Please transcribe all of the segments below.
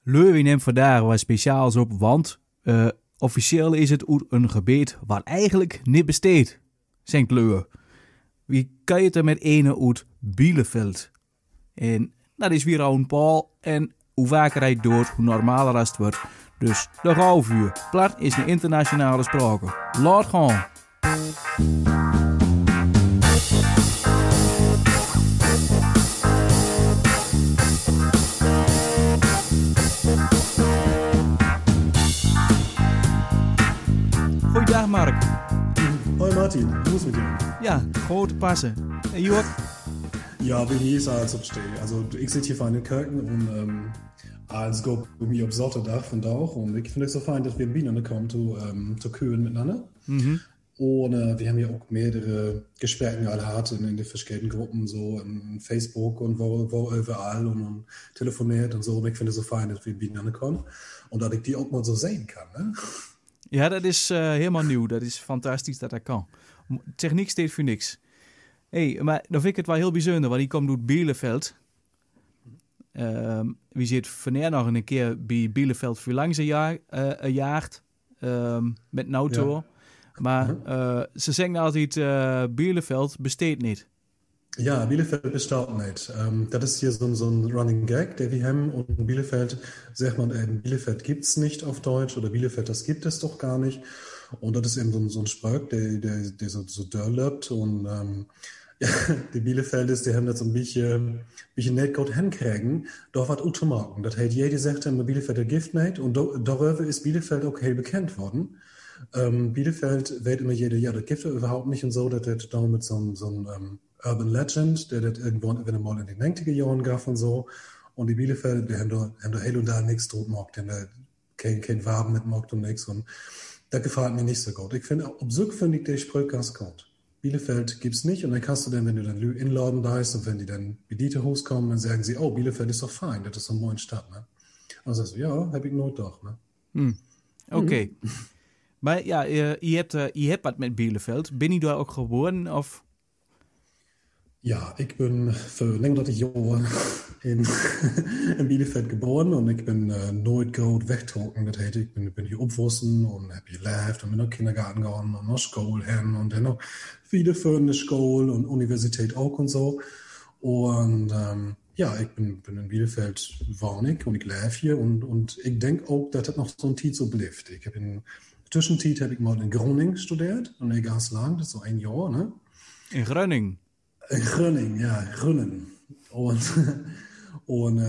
Leuven neemt vandaag wat speciaals op, want officieel is het een gebied wat eigenlijk niet besteedt. St. Leu. Wie kan je het er met ene uit Bielefeld? En dat is weer al een paal. En hoe vaker hij doet, hoe normaler het wordt. Dus de Rauwvuur. Plat is een internationale sprake. Laat gaan. Goeiedag Mark. Hoi Martin, hoe is het met dir? Ja, goed passen. En Jörg? Ja, bei mir ist alles abstehen. Also ich sitze hier vor den Kirchen und alles geht bei mir auf Sotterdach von da auch. Und ich finde es so fein, dass wir Bienen kommen zu kühlen miteinander. Mhm. Und wir haben ja auch mehrere Gespräche alle hart in den verschiedenen Gruppen, so in Facebook und wo überall und telefoniert und so. Und ich finde es so fein, dass wir Bienen kommen und dass ich die auch mal so sehen kann. Ne? Ja, dat is helemaal nieuw. Dat is fantastisch dat kan. Techniek steekt voor niks. Maar dan vind ik het wel heel bijzonder, want die komt uit Bielefeld. Wie zit vandaag nog een keer bij Bielefeld voor langs een jacht met een auto. Ja. Maar ze zeggen altijd, Bielefeld besteedt niet. Ja, Bielefeld bestaat nicht. Das ist hier so ein Running Gag, der wir haben. Und Bielefeld sagt man eben, Bielefeld gibt's nicht auf Deutsch oder Bielefeld, das gibt es doch gar nicht. Und das ist eben so ein Spruch, der so dörrlöbt. Und ja, die Bielefelders, die haben das so ein bisschen nicht gut hinkriegen. Doch was Utomaken. Das hat jeder gesagt, Bielefeld der Gift nicht. Und darüber ist Bielefeld auch hell bekannt worden. Bielefeld wird immer jeder, ja, das gibt es überhaupt nicht und so, dass das da mit so einem Urban Legend, der das irgendwann mal in den 90er Jahren gab und so. Und die Bielefeld, die haben da hell und da nichts tot gemacht, die haben da kein Waben mitgemacht und nichts. Und das gefällt mir nicht so gut. Ich finde, ob so finde ich der Spruch ganz gut. Bielefeld gibt's nicht und dann kannst du dann, wenn du dann inladen da ist und wenn die dann wie die hochkommen, dann sagen sie, oh, Bielefeld ist doch fein, das ist so eine neue Stadt, ne? Und dann sagst du, ja, hab ich nooit doch, ne? Oké. Maar ja, je hebt wat met Bielefeld. Ben je daar ook geboren of... Ja, ich bin für länger 30 Jahre in Bielefeld geboren und ich bin nooit groot weggetrokken. Das heißt, ich bin hier aufgewachsen und habe hier gelebt und bin nach Kindergarten gegangen und nach Schule hin und dann noch viele für Schule und Universität auch und so. Und ja, ich bin in Bielefeld wohnig und ich lebe hier und ich denke auch, dass das noch so ein Zeit so bleibt. Ich habe in Zwischenzeit habe ich mal in Groningen studiert und nicht ganz lang, das ist so ein Jahr, ne? In Groningen? In Groningen, ja, Groningen. Und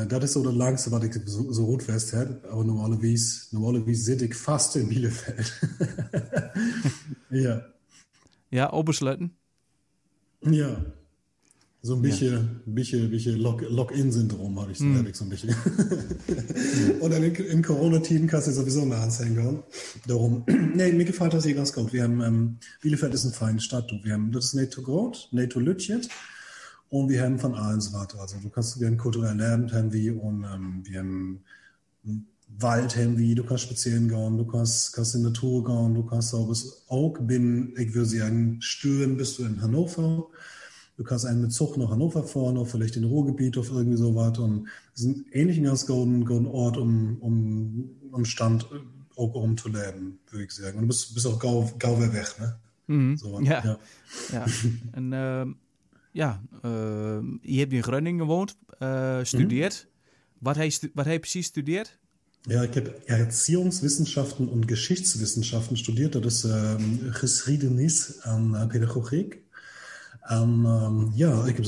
das ist so das Langste, was ich so rot fest hätte. Aber normalerweise sitze ich fast in Bielefeld. Ja. Ja, Obersleutten? Ja. So ein bisschen Lock-in-Syndrom habe ich so ein bisschen. Und dann in Corona-Team kannst du sowieso nah anhängen. Darum, nee, mir gefällt das hier ganz gut. Wir haben, Bielefeld ist eine feine Stadt. Das ist nicht zu groß, nicht zu lütschet. Und wir haben von allen so was. Also du kannst gerne kulturell lernen, haben wir. Und wir haben Wald, haben wir. Du kannst spazieren gehen, du kannst in die Natur gehen, du kannst auch ich würde sagen, stören bist du in Hannover. Du kannst einen mit Zug nach Hannover fahren, oder vielleicht in Ruhrgebiet oder irgendwie sowas. Und es ist ein ähnlich ganz guten Ort, um Stand auch zu leben, würde ich sagen. Und du bist auch gau weg, ne? Mhm. So, ja. En je hebt in Groningen gewoond, studeert. Wat heb je precies studeert? Ja, ich habe Erziehungswissenschaften und Geschichtswissenschaften studiert. Das ist Geschiedenis an Pädagogik. Ja, ich habe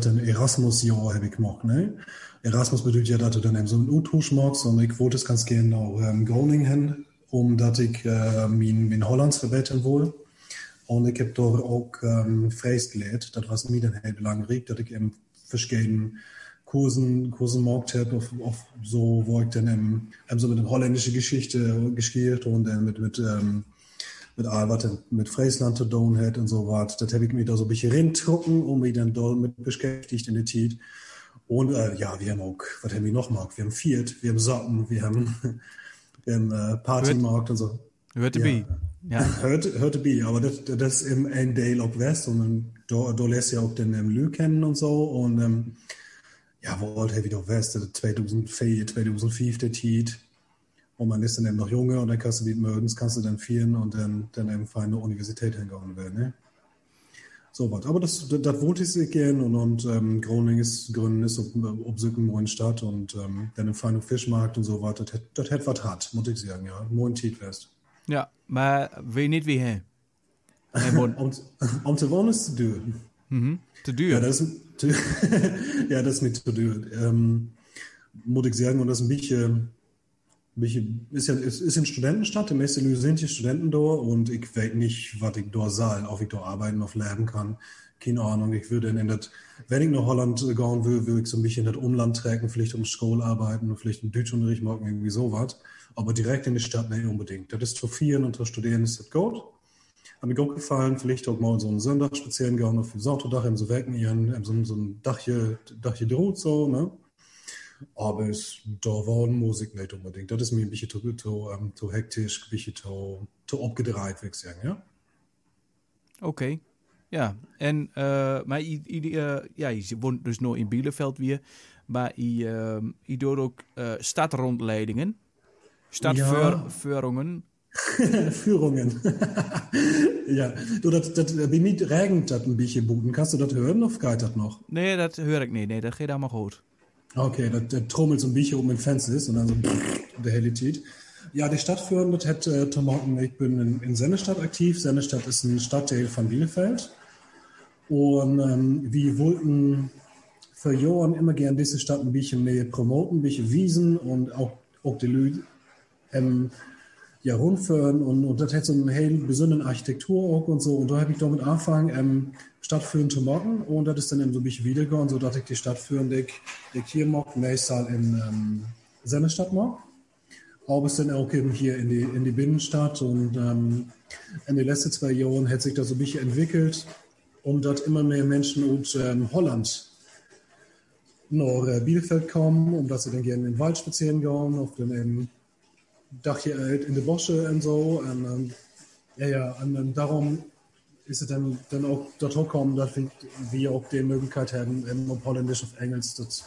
ein Erasmus-Jahr habe ich gemacht, ne? Erasmus bedeutet ja, dass du dann eben so einen U-Tusch machst und ich wollte es ganz gerne auch Groningen hin, dass ich mein Hollands verbessern will. Und ich habe dort auch Fräs gelernt, das was mir dann halt langweilig, dass ich eben verschiedene Kursen gemacht habe, so, wo ich dann eben so mit der holländischen Geschichte gespielt und dann mit all was mit Friesland zu tun hat und so was. Das habe ich mir da so ein bisschen reingetrunken und mich dann damit beschäftigt in der Zeit. Und ja, wir haben auch, was haben wir noch gemacht? Wir haben Viert, wir haben Socken, wir haben Partymarkt und so. Hört dabei. Ja. Hört dabei, aber das ist im Dale of West und da lässt ja auch den Lü kennen und so. Und ja, wollt hey, wie du weißt, 2004, 2005 der Tiet. Und man ist dann eben noch junge und dann kannst du die mögens, kannst du dann vieren und dann eben für eine Universität hingegangen werden, ne? So was. Aber das wollte ich sehr gern und Groningen ist ob so eine neue Stadt und dann im feinen Fischmarkt und so was, das hätte was hat, muss ich sagen, ja. Moin Tiet west. Ja, maar weet niet wie hij. Hij woont Om te wonen ist zu duur. te duur. Ja, das ist, ja, das ist nicht zu duur. Muss ich sagen, und das ist ist eine Studentenstadt, die meisten Leute sind hier Studenten da und ich weiß nicht, was ich da soll, ob ich da arbeiten, auf leben kann. Keine Ahnung, ich würde wenn ich nach Holland gehen will, würde ich so ein bisschen in das Umland tragen, vielleicht um Schule arbeiten, vielleicht im Deutschunterricht machen, irgendwie sowas. Aber direkt in die Stadt nicht unbedingt. Das ist für vielen und für Studierende ist das gut. Hat mir gut gefallen, vielleicht auch mal so einen Sonntag spazieren gehen, auf dem Sauterdach, so wecken ihren, so ein Dachje droht, so, ne? Aber da war Musik nicht unbedingt. Das ist mir ein bisschen zu hektisch, ein bisschen zu abgedreht, würde ich sagen, ja? Oké. Ja, en maar je woont dus nog in Bielefeld weer, maar je doet ook stadrondleidingen, stadführungen. Führungen. Ja, du, das bei mir regnet das ein bisschen Buden. Kannst du das hören of geht das noch? Nee, dat hoor ik niet. Nee, dat geht allemaal goed. Okay, das trommelt so ein bisschen um den Fenster ist und dann so der Helität. Ja, die Stadtführung, das hätte Tomaten. Ich bin in Sennestadt aktiv. Sennestadt ist ein Stadtteil von Bielefeld. Und wir wollten für Jahren immer gern diese Stadt ein bisschen mehr promoten, ein bisschen wiesen und auch die Leute rundführen. Und das hat so eine hell besondere Architektur auch und so. Und da habe ich damit angefangen, Stadtführen zu machen. Und das ist dann eben so ein bisschen wiedergegangen, so dass ich die Stadtführung, die ich hier mache, meistens in Sennestadt mache. Aber es dann auch eben hier in die Binnenstadt. Und in den letzten 2 Jahren hat sich das so ein bisschen entwickelt, um dass immer mehr Menschen aus Holland nach Bielefeld kommen, um dass sie dann gerne in den Wald spazieren gehen, auf dem Dachje in die Bosche und so. Und und darum ist es dann auch dazu gekommen, dass wir auch die Möglichkeit haben, auf Holländisch, auf Englisch das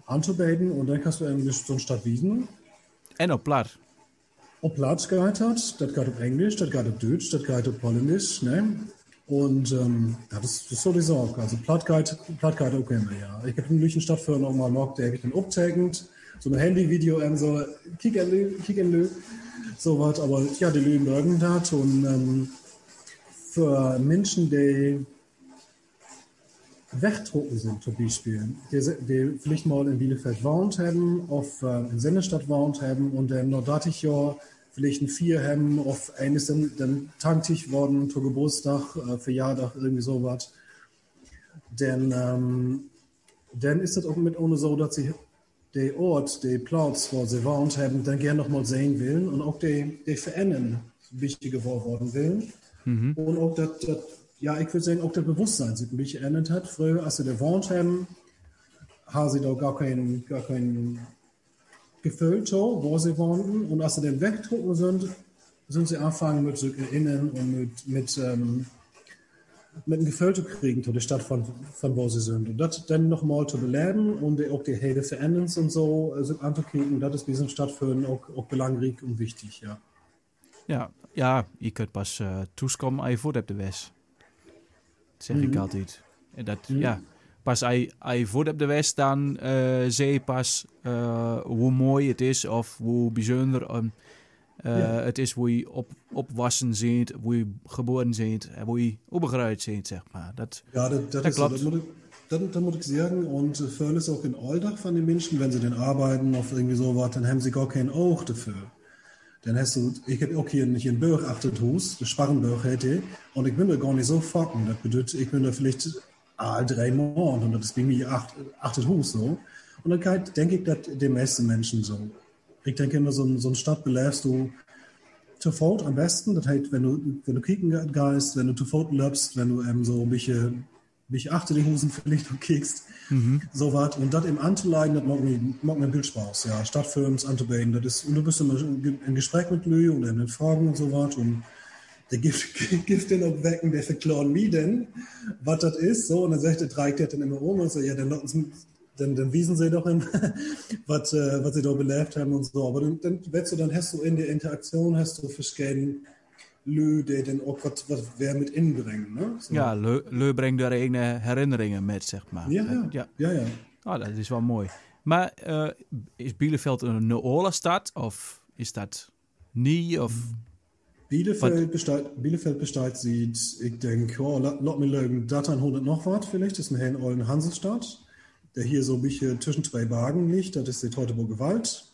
anzubieten. Und dann kannst du eigentlich so eine Stadt wiesen. En op plat. Op Platz gehört hat, das geht auf Englisch, das geht auf Deutsch, das geht auf Holländisch, ne? Und das ist so die Sorge. Also Platt geht auch immer, ja. Ich habe einen Stadtführer noch mal gemacht, der habe ich dann abzeigend, so ein Handyvideo und so, kick and lü, so was. Aber ja, die Lügen mögen das. Und für Menschen, die weggetroffen sind, zum Beispiel, die vielleicht mal in Bielefeld gewohnt haben, auf in Sennestadt gewohnt haben und dann noch dachte ich ja, vielleicht ein 4 haben, auf eines dann tanktig worden, zur Geburtstag, für Jahrtag, irgendwie sowas. Dann ist das auch mit ohne so, dass sie den Ort, den Platz, wo sie gewohnt haben, dann gerne noch mal sehen will und auch die Verändern wichtig geworden will. Mhm. Und auch das, ja, ich würde sagen, auch das Bewusstsein sich ein bisschen geändert hat. Früher, als sie da gewohnt haben sie da gar kein Gefühl, wo sie wohnten. Und als sie dann weggezogen sind sie angefangen mit sich erinnern und mit einem Gefühl zu kriegen zu der Stadt, von wo sie sind. Und das dann nochmal zu beleben und auch die Hede verändern und so anzukriegen, das ist diesen Stadtführen auch belangreich und wichtig, ja. Ja, je kunt pas toekomen als je voet hebt de west. Dat zeg ik altijd. En dat, pas als je voet hebt de west, dan zie je pas hoe mooi het is of hoe bijzonder het is, hoe je opwassen ziet, hoe je geboren ziet, hoe je opgegroeid ziet, zeg maar. Dat klopt. So, das muss ich sagen. Und für ist auch in Alltag von den Menschen, wenn sie dann arbeiten auf irgendwie sowas, dann haben sie gar kein Auge dafür. Dann hast du, ich habe auch hier in Bürg 8 Hus, das Sparrenbürg hätte, und ich bin da gar nicht so fucken. Das bedeutet, ich bin da vielleicht 3 Monate und das ist bei mir 8 Hus so. Und dann denke ich, dass die meisten Menschen so. Ich denke immer, so eine Stadt belebst du zu Fuß am besten. Das heißt, wenn du kicken gehst, wenn du zu Fuß läufst, wenn du so ein bisschen achte die Hosen vielleicht noch kickst, so was. Und das im anzuleiten, das macht mir viel Spaß, ja. Stadtfilms anzubauen, das ist, und du bist immer in Gespräch mit Lü und in Fragen und so was. Und der gibt den auch wecken, der verklauen mir denn, was das ist, so. Und dann sagt der, trägt der dann immer um und so, ja, dann dann wiesen sie doch ihm, was sie da belebt haben und so. Aber dann hast du in der Interaktion, hast du verschiedene Lü, die dann auch was wer mit inbringen, ne? So. Ja, Leu brengt daar eigen herinneringen met, zeg maar. Ja. Oh, dat is wel mooi. Maar is Bielefeld een oorlogsstad of is dat niet? Of... Bielefeld besteht sieht, ich denke, lass mich lügen, 1300 noch was vielleicht, das ist eine ollen Hansestadt, der hier so ein bisschen zwischen zwei Wagen liegt, das ist die Teutoburger Wald.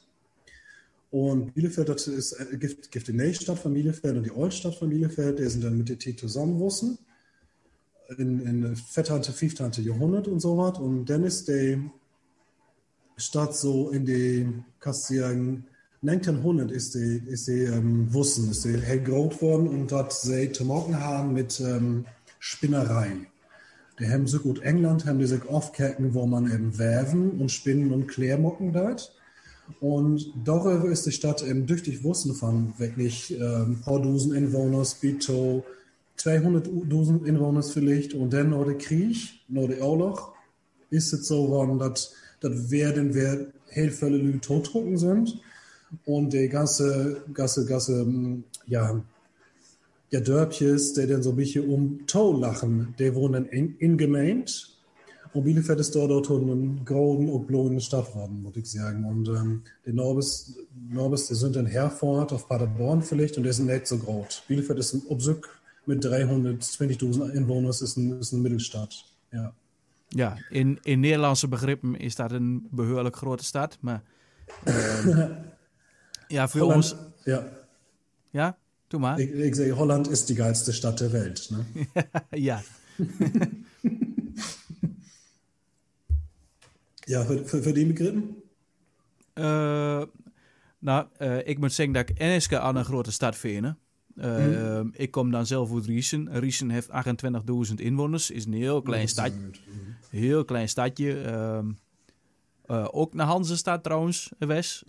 Und Bielefeld, das ist, gibt die Nächstadt von Bielefeld und die Altstadt von Bielefeld, die sind dann mit der T zusammenwussen, in 4., 5. Jahrhundert und so was. Und dann ist die Stadt so in die, kannst du sagen, 1900 ist die Wussen, ist die hell groß worden und dort sie zu morgen haben mit Spinnereien. Die haben so gut England, haben die sich aufkecken, wo man eben Werven und Spinnen und Klärmocken dort. Und darüber ist die Stadt eben tüchtig Wussen von wirklich paar Dusen Einwohner, Bito, 200.000 Einwohner vielleicht. Und dann noch der Krieg, noch der Urlaub, ist es so geworden, dass wer heel viele Leute totgetrunken sind. Und die ganze Dörpjes, die dann so ein bisschen um Tau lachen, die wohnen in Gemeinde. Und Bielefeld ist dort eine große und blühende Stadt geworden, würde ich sagen. Und die Norbis, die sind in Herford, auf Paderborn vielleicht, und die sind nicht so groß. Bielefeld ist ein Obsück mit 320.000 Einwohnern, ist eine Mittelstadt. Ja. Ja, in Nederlandse begrippen is dat een behoorlijk grote stad. Maar ja, voor Holland, ons... Ja. Ja, doe maar. Ich sage, Holland ist die geilste Stadt der Welt. Ne? Ja. Ja, für die Begriffen? Ik moet zeggen dat ik Enneske aan een grote stad vind. Ik kom dan zelf uit Riesen. Riesen heeft 28.000 inwoners. Is een heel klein stadje. Heel klein stadje. Ook naar Hansestad trouwens, Wes.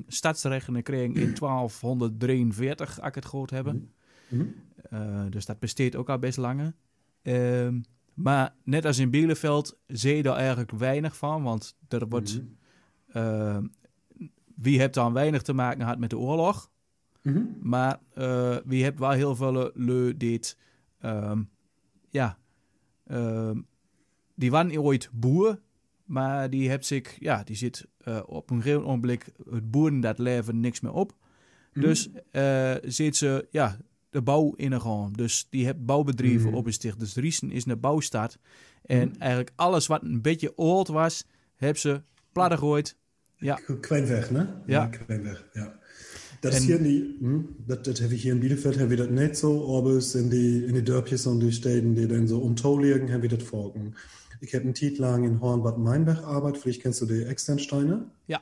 Stadsrechten kreeg in 1243, als ik het gehoord heb. Dus dat besteedt ook al best lang. Maar net als in Bielefeld zie je daar eigenlijk weinig van. Want er wordt... wie heeft dan weinig te maken gehad met de oorlog. Maar wie heeft wel heel veel lui dit... die waren ooit boer... Maar die heeft zich, die zit op een gegeven ogenblik het boeren dat leven niks meer op. Dus zit ze, de bouw in een gang. Dus die heeft bouwbedrijven opgesticht. Dus Riesen is een bouwstad. En eigenlijk alles wat een beetje oud was, hebben ze plat gegooid. Ja. Quijnweg, ne? Ja. Quijnweg, ja. Dat is hier niet, dat heb ik hier in Bielefeld, hebben we dat net zo, aber in die Dörpjes und die Städten, die dann so um Tau liegen, hebben we dat volken. Ich habe einen Titel lang in Hornbad Meinberg gearbeitet. Vielleicht kennst du die Externsteine? Ja.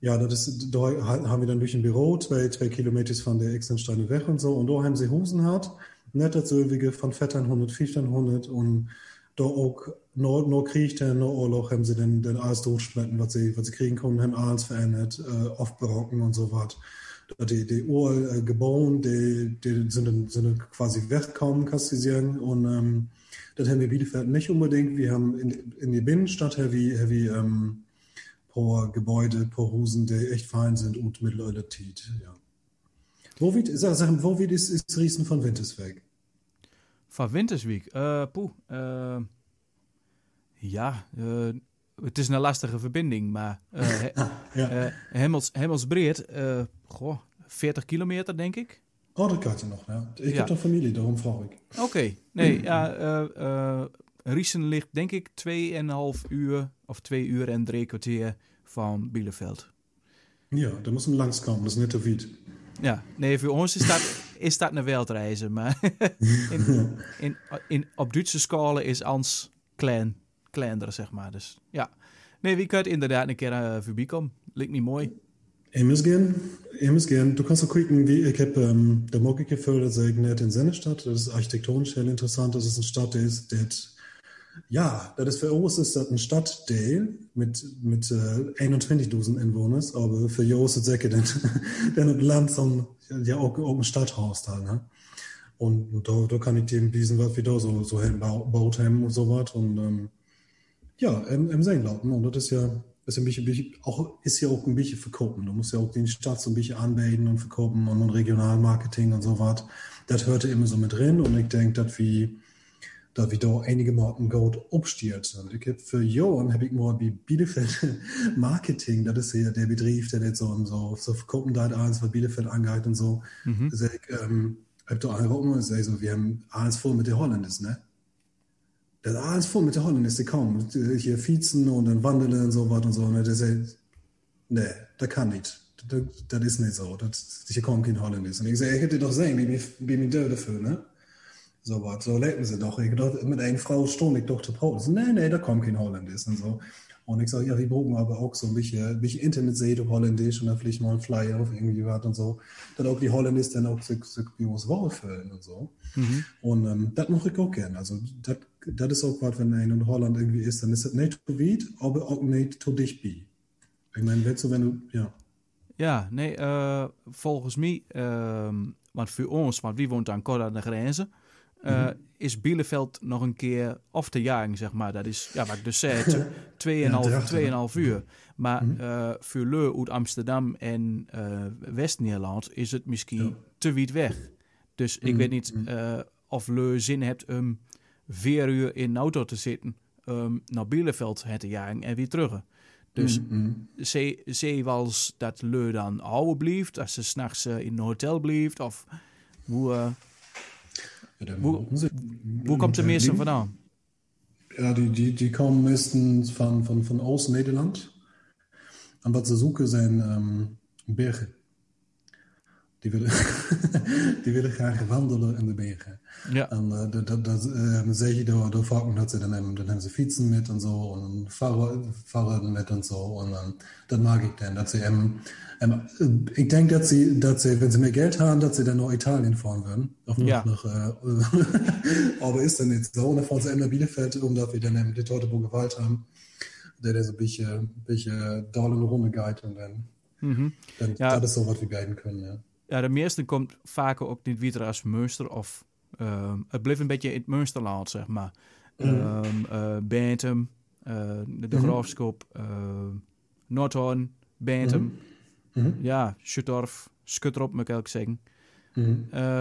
Ja, da haben wir dann durch ein Büro, 2 Kilometer von der Externsteine weg und so. Und da haben sie Hosen gehabt. Netter Sölwige von 1400, 1500. Und da auch, nur Krieg, nur Urlaub, haben sie dann alles durchschmecken, was sie kriegen konnten, haben alles verändert, aufbrocken und so was. Die Urgebauen, die sind dann quasi weggekommen, kannst du sagen. Und, das haben wir in Bielefeld nicht unbedingt. Wir haben in der Binnenstadt paar Gebäude, paar Husen, die echt fein sind und Mittelaltertit. Ja. Wo weit ist Riesen von Winterswijk? Van Winterswijk? Het is een lastige verbinding, maar Hemelsbreed, 40 kilometer denk ik. Oh, dat kan je nog, ja. Ik heb toch familie, daarom vraag ik. Oké. Nee, Riesen ligt denk ik 2,5 uur of 2 uur en 3 kwartier van Bielefeld. Ja, daar moet hem langskomen, dat is net te wiet. Ja, nee, voor ons is dat een wereldreizen, maar op Duitse schalen is ons kleiner, zeg maar. Dus ja. Nee, wie kunt inderdaad een keer voorbij komen. Lijkt niet mooi. Immer gern. Du kannst auch gucken, wie ich habe der Mocke gefördert, sehr net in Sennestadt. Das ist architektonisch sehr interessant. Das ist eine Stadt, das ist für uns ist das ein Stadtteil mit 21.000 Einwohnern, aber für Jos ist es dann Land auch ein Stadthaus da, ne? Und da kann ich dem wiesen, was wir da so baut haben und so was. Und Ja, im Seenlauten. Und das ist ja ist ja auch ein bisschen verkaufen. Du musst ja auch die Stadt so ein bisschen anmelden und verkaufen und Regionalmarketing und so was. Das hörte immer so mit drin und ich denke, dass wir da einige Morten gut abstiert. Und ich habe für Jahren habe ich mal wie Bielefeld Marketing, das ist ja der Betrieb, der jetzt so verkaufen da alles, was Bielefeld angeht und so. Mhm. Also ich habe da angerufen und sage so, wir haben alles voll mit den Holländers, ne? Das ist alles voll mit den Holländers, die kommen. Hier Vizen und dann Wandeln und so was und so. Und das ist, nee, das kann nicht. Das ist nicht so. Hier kommen keine Holländers. Und ich sage, ich hätte doch sehen, wie mir da dafür, ne? So was, so leiten sie doch. Ich dachte, mit einer Frau stunde ich doch zu Pause. Nee, da kommt kein Holländisch und so. Und ich sage, ja, wir brauchen aber auch so ein bisschen Internetseite auf Holländisch und dann vielleicht mal ein Flyer auf irgendwie was und so. Dass auch die Holländer dann auch sich bei uns wohlfühlen und so. Mhm. Und das mache ich auch gerne. Also, das ist auch was, wenn einer in Holland irgendwie ist, dann ist das nicht zu weit, aber auch nicht zu dicht bei. Ich meine, wenn du, ja. Ja, nee, volgens mij, want voor ons, want wie woont aan kort aan de grenzen, is Bielefeld nog een keer af te jagen, zeg maar. Dat is, ja, wat ik dus zei, 2,5 uur. Maar voor Leu uit Amsterdam en West-Nederland is het misschien te wijd weg. Dus ik weet niet of Leu zin hebt om 4 uur in een auto te zitten, naar Bielefeld te jagen en weer terug. Dus zie wel eens dat Leu dan ouder blijft, als ze s'nachts in een hotel blijft, of hoe komt de meeste vandaan? Ja, die kommen meistens von Oost-Nederland. Und was sie suchen, sind Berge. Die willen graag wandelen in de bergen. Ja. En dat zie je door vaak dat ze dan hebben ze fietsen met en zo en fahrraden met en zo en dat mag ik dan. Dat ze ik denk dat ze wenn sie mehr Geld haben, dass sie dann nach Italien fahren würden. Aber ist dann nicht so. Und dann fahren sie nach Bielefeld, dass wir dann die Teutoburger Wald haben, der so ein bisschen Dornen Runde geht und dann das ist so, was wir guiden können, ja. Ja, de meeste komt vaker ook niet weer als Münster of het blijft een beetje in het Münsterland, zeg maar. Benthem, de Graafschap, Noordhoorn, Benthem, ja, Schuttorf, moet ik ook zeggen.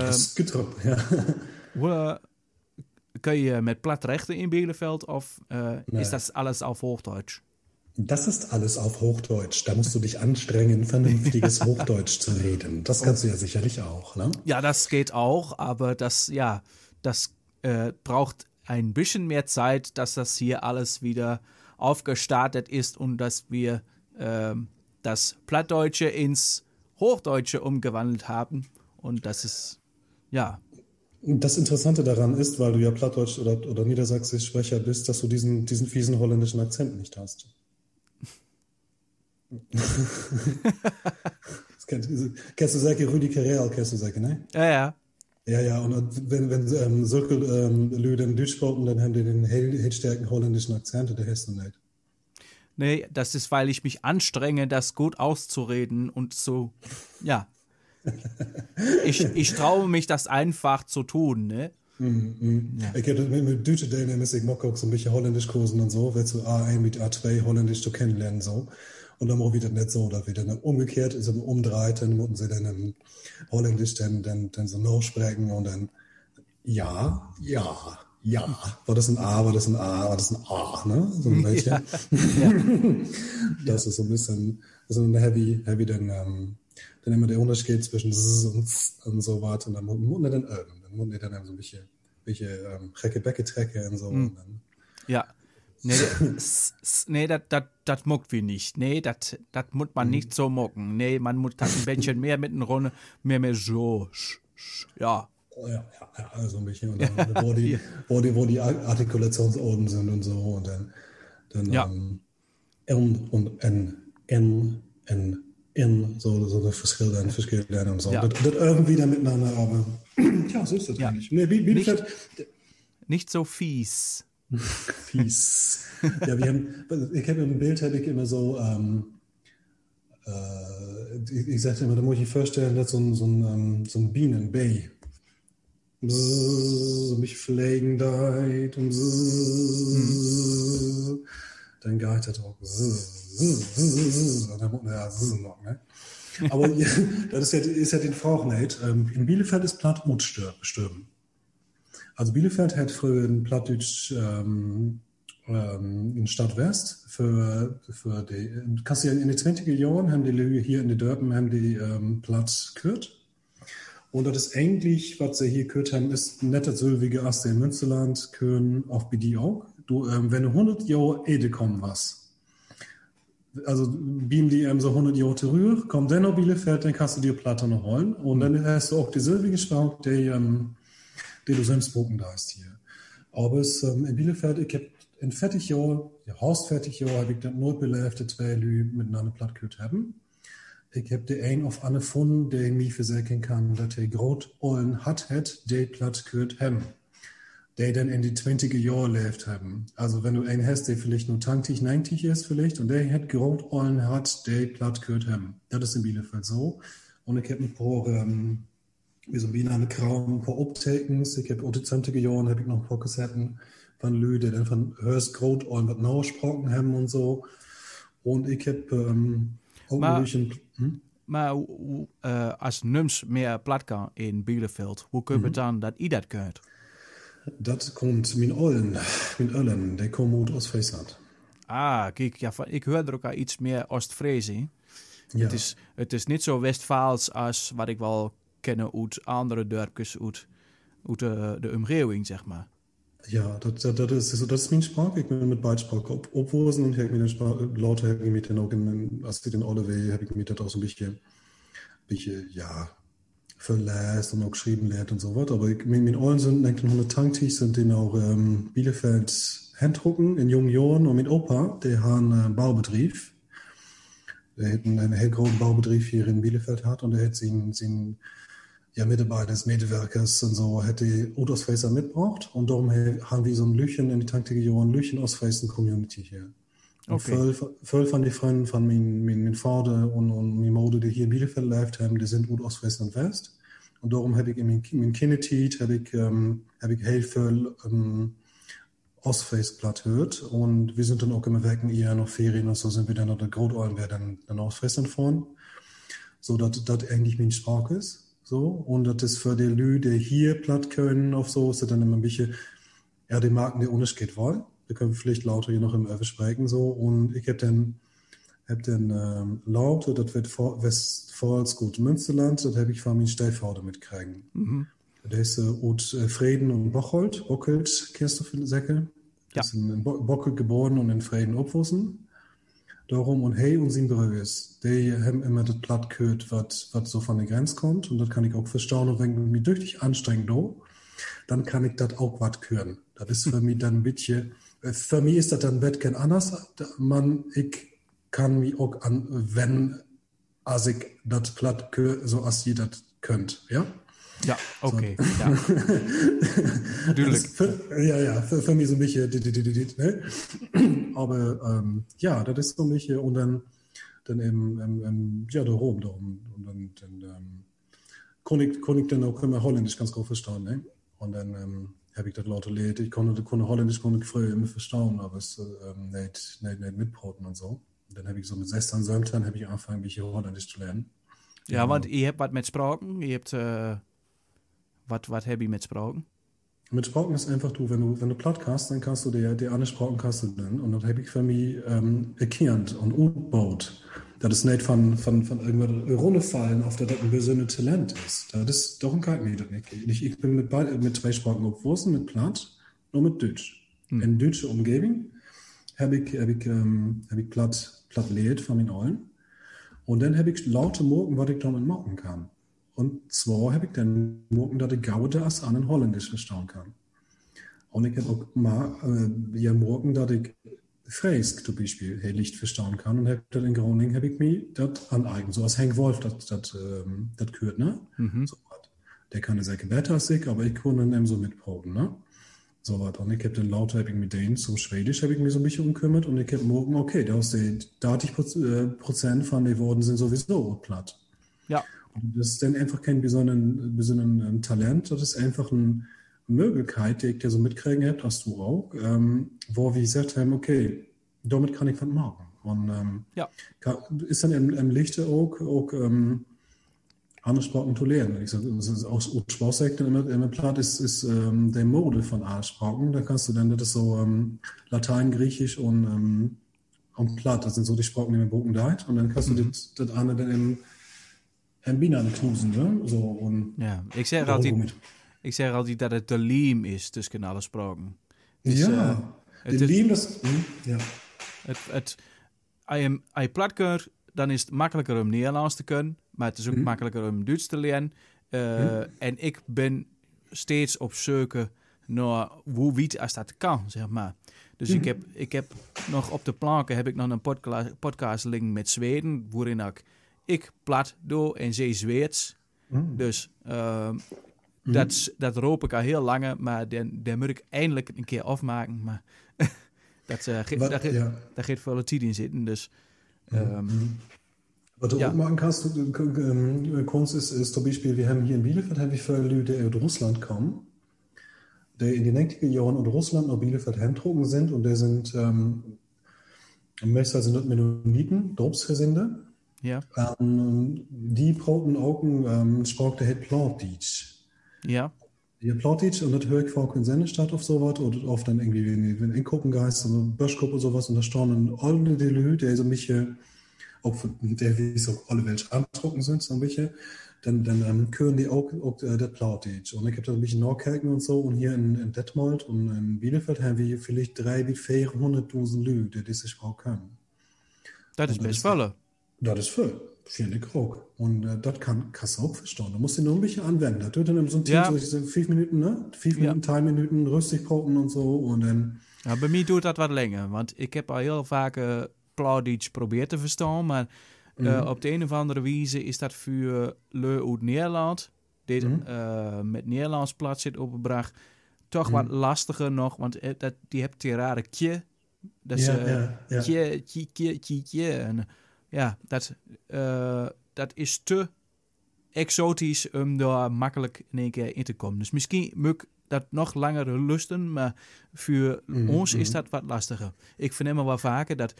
Schuttorf, ja. Hoe kun je met plat rechten in Bielefeld of is dat alles auf Hochdeutsch? Das ist alles auf Hochdeutsch. Da musst du dich anstrengen, vernünftiges Hochdeutsch zu reden. Das kannst du ja sicherlich auch, ne? Ja, das geht auch, aber das braucht ein bisschen mehr Zeit, dass das hier alles wieder aufgestartet ist und dass wir das Plattdeutsche ins Hochdeutsche umgewandelt haben. Und das ist, ja. Das Interessante daran ist, weil du ja Plattdeutsch oder Niedersächsisch Sprecher bist, dass du diesen fiesen holländischen Akzent nicht hast. Kennst du Säcke, Rüdi Carrel, kennst du Säcke, ne? Ja. Ja, und wenn solche Leute Deutsch sprechen, dann haben die den heel starken holländischen Akzent, der hast du nicht. Nee, das ist, weil ich mich anstrenge, das gut auszureden und so, ja. Ich traue mich, das einfach zu tun, ne? Ja. Ich habe mit Deutschen Dänen, ich mag auch so ein bisschen Holländisch kursen und so, willst du A1 mit A2 Holländisch zu kennenlernen, so. Und dann auch wieder nicht so, dass wir dann umgekehrt ist, umdreht, dann müssen sie dann im Holländisch dann so nachsprechen und dann ja. War das ein A, war das ein A, ne? So ein bisschen. Ja. Das ist so ein bisschen, so ein heavy dann immer der Unterschied zwischen S und so was und dann muss man dann üben. Dann muss man dann so ein bisschen Recke-Becke-Trecke und so. Und dann. Ja. Nee, das muckt wir nicht. Nee, das muss man nicht so mucken. Nee, man muss das ein bisschen mehr mit einer Runde, mehr so. Ja. Ja, also ein bisschen. Und dann, wo die Artikulationsorten sind und so. Und dann ja. und N, so das verschillen und so. Ja. Das irgendwie dann miteinander, aber ja, so ist das eigentlich. Nee, Bielefeld. Nicht so fies. Fies. Ja, ich habe im Bild immer so, ich sagte immer, da muss ich vorstellen, dass so ein Bienenbay mich pflegen deit und dann geht das auch und dann muss man ja noch, ne? Aber das ist ja den Frau nicht. In Bielefeld ist Platt und stürben. Also Bielefeld hat früher ein Plattdeutsch in Stadt West für die, kannst du ja in den 20er Jahren haben die Leute hier in den Dörpen haben die Platt gehört. Und das ist eigentlich, was sie hier gehört haben, ist nicht das Sölwige als in Münsterland können auf BD auch. Du, wenn du 100 Jahre Ede kommen was, also beam die so 100 Jahre zurück, kommt dann auf Bielefeld, dann kannst du dir Platte noch holen. Und dann hast du auch die Sölwige Schwang, die du selbst gucken da ist hier. Aber es in Bielefeld, ich habe in 40 Jahren, ja, Horst 40 Jahre, habe ich das nooit beleefd, dat zwei Leute miteinander platt gehört haben. Ich habe die ein auf eine gefunden, der mich versägen kann, dass der groot Ollen hat, die platt gehört haben. Die dann in die 20er Jahre gelebt haben. Also wenn du einen hast, der vielleicht nur 20, 90 ist vielleicht, und der hat groot Ollen hat, die platt gehört haben. Das ist in Bielefeld so. Und ich habe ein paar, wie so ein Kram, ein paar Optakens. Ich habe auch die 20er Jahre, habe ich noch ein paar Kassetten von Leuten, die dann von Hörst groot Ollen was neu gesprochen haben und so. Und ich habe auch ein bisschen... Maar als Nums meer plat kan in Bielefeld, hoe kun je het dan dat I dat kunt? Dat komt mijn Öllen, die komen uit Ostfriesland. Ah, kijk, ja, ik hoor er ook al iets meer Oostfries in. Ja. Het is niet zo Westfaals als wat ik wel ken uit andere dorpjes, uit de omgeving, zeg maar. Ja, dat is mijn spraak. Ik ben met beide spraken opwozen en heb ik later heb ik met den ook als ik in Ollewee heb ik met dat ook een beetje ja, verlässt und auch geschrieben lernt und so was. Aber mit allen sind 1980 sind die auch Bielefeld Handdrucken in jungen Jahren und mit Opa, der hat einen Baubetrieb. Der hat einen hellgroßen Baubetrieb hier in Bielefeld hat und der hat seinen ja, Mitarbeiter des Medewerkers und so, hat die Ostfrieser mitgebracht und darum haben wir so ein Lüchen in die 80er Jahren, Lüchen Ostfriesen Community hier. Okay. Voll von den Freunden von meinem Vater und meiner Mutter, die hier in Bielefeld gelebt haben, die sind gut aus Friesland West. Und darum habe ich in meinem Kindertiet habe ich heel viel Ostfries platt gehört. Und wir sind dann auch immer weg in ihr noch Ferien und so sind wir dann nach der Großollen, wer dann aus Friesland fahren. So, dass das eigentlich mein Sprache ist. So. Und das ist für die Leute, die hier platt können, auf so, ist das dann immer ein bisschen, ja, die Marken, die ohne geht wollen. Wir können vielleicht lauter hier noch im Öwe sprechen, so. Und ich habe dann lauter, das wird Westfals gut Münsterland, das habe ich von meinem Stellvater mitkriegen. Mhm. Der ist Frieden und Bocholt, kennst du für Säcke? Ja. Ist in Bocholt geboren und in Frieden aufwuchsen. Darum und hey und sein Brüders, die haben immer das platt gehört, was so von der Grenze kommt. Und das kann ich auch verstauen. Und wenn ich mich richtig anstrengend dann kann ich das auch was hören. Das ist für mich dann ein bisschen, für mich ist das dann kein anders. Ich kann mich auch wenn als ich das platt höre, so als ihr das könnt, ja? Ja, okay. So. Ja. Natürlich. Für mich so ein bisschen, ne? Aber ja, das ist so ein bisschen, und dann ja, da rum. Und dann kann ich dann auch immer Holländisch ganz gut verstehen, ne? Und dann habe ich das lauter gelesen. Ich konnte Holländisch früher immer verstehen, aber es nicht mitbraten und so. Und dann habe ich so mit 16, 17 habe ich angefangen, ein bisschen Holländisch zu lernen. Ja, want je hebt wat met spraken. Je hebt, wat heb je met spraken? Mit Sprachen ist einfach, wenn du platt kannst, dann kannst du die andere Sprachen kannst du dann. Und das habe ich für mich erkannt und umgebaut. Das ist nicht von irgendwelchen Runterfallen, auf der das ein besonderes Talent ist. Das ist doch ein Kaltmeter. Ich bin mit zwei Sprachen aufgewachsen, mit Platt und mit Deutsch. In deutscher Umgebung habe ich platt gelehrt von meinen Eulen. Und dann habe ich lauter morgen, was ich damit machen kann. Und zwar habe ich dann morgen, dass ich Gaude als an Holländisch verstehen kann. Und ich habe auch mal morgen, dass ich Fräsk zum Beispiel Licht verstehen kann. Und habe dann in Groningen habe ich mir das aneignet. So als Henk Wolf das gehört, ne? Mhm. So was. Der kann es besser als ich, aber ich kann dann eben so mitproben, ne? So was. Und ich habe dann lauter, habe ich mit denen zum Schwedisch, habe ich mich so ein bisschen umgekümmert. Und ich habe morgen, okay, da ist die 30% von den Worten sind sowieso platt. Ja. Und das ist dann einfach kein besonderen Talent, das ist einfach eine Möglichkeit, die ich dir so mitkriegen habe, hast du auch, wo wir gesagt haben, okay, damit kann ich was machen. Und Ja. ist dann im Lichte auch andere Sprachen zu lernen. Ich sage, aus Sprachsektor immer platt ist der Mode von A-Sprachen. Da kannst du dann, das ist so Latein, Griechisch und platt. Das sind so die Sprachen, die man gucken da. Und dann kannst du das andere dann im Binan knusen. Ne? So, und Ja, ik zeg altijd dat het de liem is tussen alle spraken. Dus, ja, het den is, Lieben, das, ja. als je plat kunt, dan is het makkelijker om Nederlands te kunnen. Maar het is ook makkelijker om Duits te leren. En ik ben steeds op zoek naar hoe wiet als dat kan, zeg maar. Dus ik heb nog op de planken heb ik nog een podcast liggen met Zweden, waarin ik plat doe en zij Zweeds. Dus dat roep ik al heel lang, maar daar moet ik eindelijk een keer afmaken. Maar daar gaat veel tijd in zitten. Dus, was du auch machen kannst, Kunst ist zum Beispiel, wir haben hier in Bielefeld haben wir viele Leute, die aus Russland kommen, die in den 90er Jahren aus Russland nach Bielefeld heimgezogen sind und die sind, meistens sind das Mennoniten, Dorfsgesinde. Ja. Die brauchen auch einen Sprach, der heißt Plattdeutsch. Ja. Ja, Plattdeutsch, und das höre ich vor in Sendestadt auf sowas, oder oft dann irgendwie, wenn ein Gruppengeist, so eine Böschgruppe oder sowas, und da standen alle die Leute, die so mich, auch der wie so alle welche antrocken sind, so ein bisschen, dann hören die auch das Plattdeutsch. Und ich habe da ein bisschen nachgehalten und so, und hier in Detmold und in Bielefeld haben wir vielleicht 300.000 bis 400.000 Leute, die diese Sprache können. Das ist best volle. Das ist viel. Finde ich auch. Und das kannst du auch verstehen. Du musst ihn nur ein bisschen anwenden. Das wird dann so ein Team, so 5 Minuten, ne? 5 Minuten, 3 Minuten rüstig brauchen und so. Und dann. Ja, bij mij doet dat wat langer. Want ik heb al heel vaak Plattdeutsch geprobeerd te verstaan. Maar op de een of andere wijze is dat voor Leu uit Nederland, die met Nederlands plat zit opgebracht, toch wat lastiger nog. Want die hebt die rare kje. Dat is kje. En ja, dat is te exotisch om daar makkelijk in één keer in te komen. Dus misschien moet ik dat nog langer lusten, maar voor ons is dat wat lastiger. Ik verneem wel vaker dat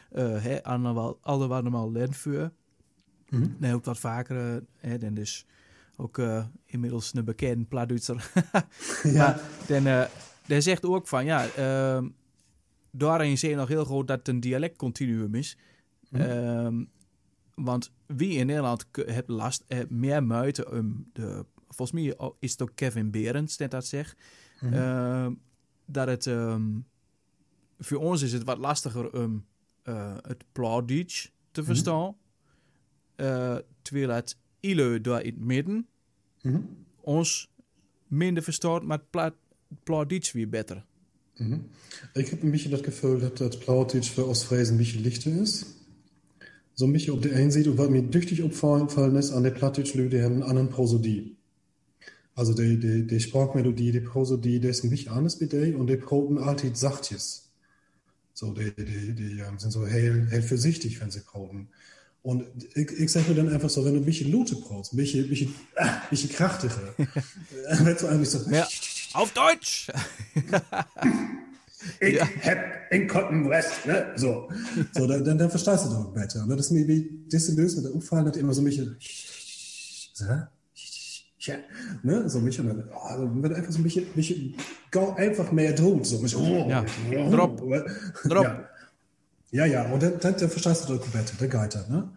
alle wat normaal leren voor. Nee, ook wat vaker. En dus ook inmiddels een bekende Plattduitser. Maar daar zegt ook van, daarin zie je nog heel groot dat het een dialectcontinuum is. Want wie in Nederland heeft meer moeite om volgens mij is het ook Kevin Berends dat zegt. Dat het voor ons is het wat lastiger om het Plattdeutsch te verstaan. Terwijl het Ileu daar in het midden ons minder verstaat, maar het Plattdeutsch weer beter. Ich habe ein bisschen das Gefühl, dass das Plattdeutsch für Ostfriesen ein bisschen lichter ist. So ein bisschen auf der einen Seite, und was mir tüchtig aufgefallen ist, an der Plattdeutsch-Leute, die haben einen anderen Prosodie. Also die Sprachmelodie, die Prosodie, die ist ein bisschen anders mit der, und die proben altijd sachtjes. So, die sind so hell vorsichtig, wenn sie proben. Und ich sage mir dann einfach so, wenn du ein bisschen Lute brauchst, ein bisschen krachtiger, wenn du eigentlich so... Ja, auf Deutsch! Ich hab in Cotton West, ne? So dann verstehst du doch besser. Und das ist mir wie diese Lösung, der Umfallen hat immer so ein bisschen, ne? So ein bisschen, dann wird einfach so ein bisschen einfach mehr droht, so ein bisschen, Drop. Ja, und dann verstehst du doch besser, der geht dann, ne?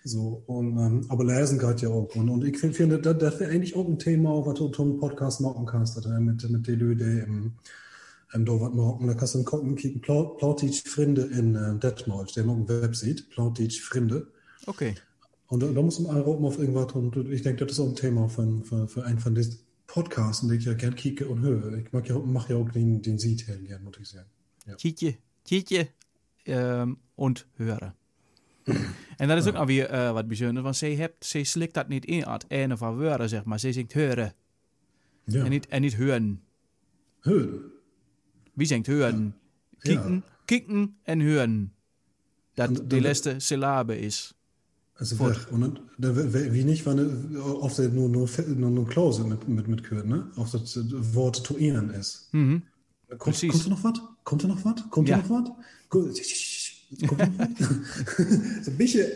So, und, aber lesen geht ja auch. Und ich finde, das wäre eigentlich auch ein Thema, was du einen Podcast machen kannst, mit den Leuten da was machen. Da kannst du dann kicken, Plattdeutsch Frinde in Detmold, der macht eine Website, Plattdeutsch Frinde. Okay. Und da muss man anrufen auf irgendwas, und ich denke, das ist auch ein Thema für einen von diesen Podcasts, den ich ja gerne kicke und höre. Ich mache ja auch den Seed gerne, muss ich sagen. Ja. Kietje und hören. En dat is ook alweer wat bijzonder, want zij slikt dat niet in uit een of andere woorden, zeg maar. Zij zingt hören. Ja. En niet hören. Hören. Wie zingt hören? Ja. Kicken en hören. Dat die laatste syllabe is. Also weg. Und wie nicht, wenn oft nur Klause mit Küren, ne? Auf das Wort tuieren ist. Kommt noch was? Kommt da noch was? Gut. Guck mal. So ein bisschen.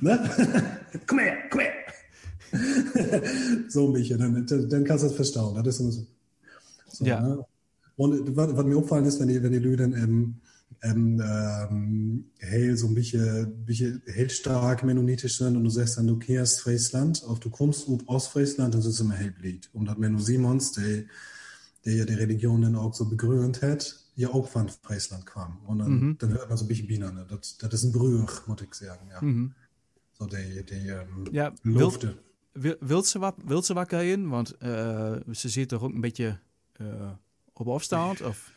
Ne? Komm her. So ein bisschen, dann kannst du das verstauen. Das ist so, Ja. ne? Und was mir aufgefallen ist, wenn die Leute dann heel so ein bisschen heel stark mennonitisch sind und du sagst dann, du kehrst Friesland, auf du kommst aus Ostfriesland, dann ist es immer heel blöd. Und dat Menno Simons, der ja die Religion dann auch so begrünt hat, ja auch von Friesland kam. Und dann hört man so ein bisschen Bienen. Ne? Das ist ein Bruch, muss ich sagen. Ja. So Ja, Lufte. Wilt ze wat kijken? Want ze zit toch ook een beetje op afstand? Of?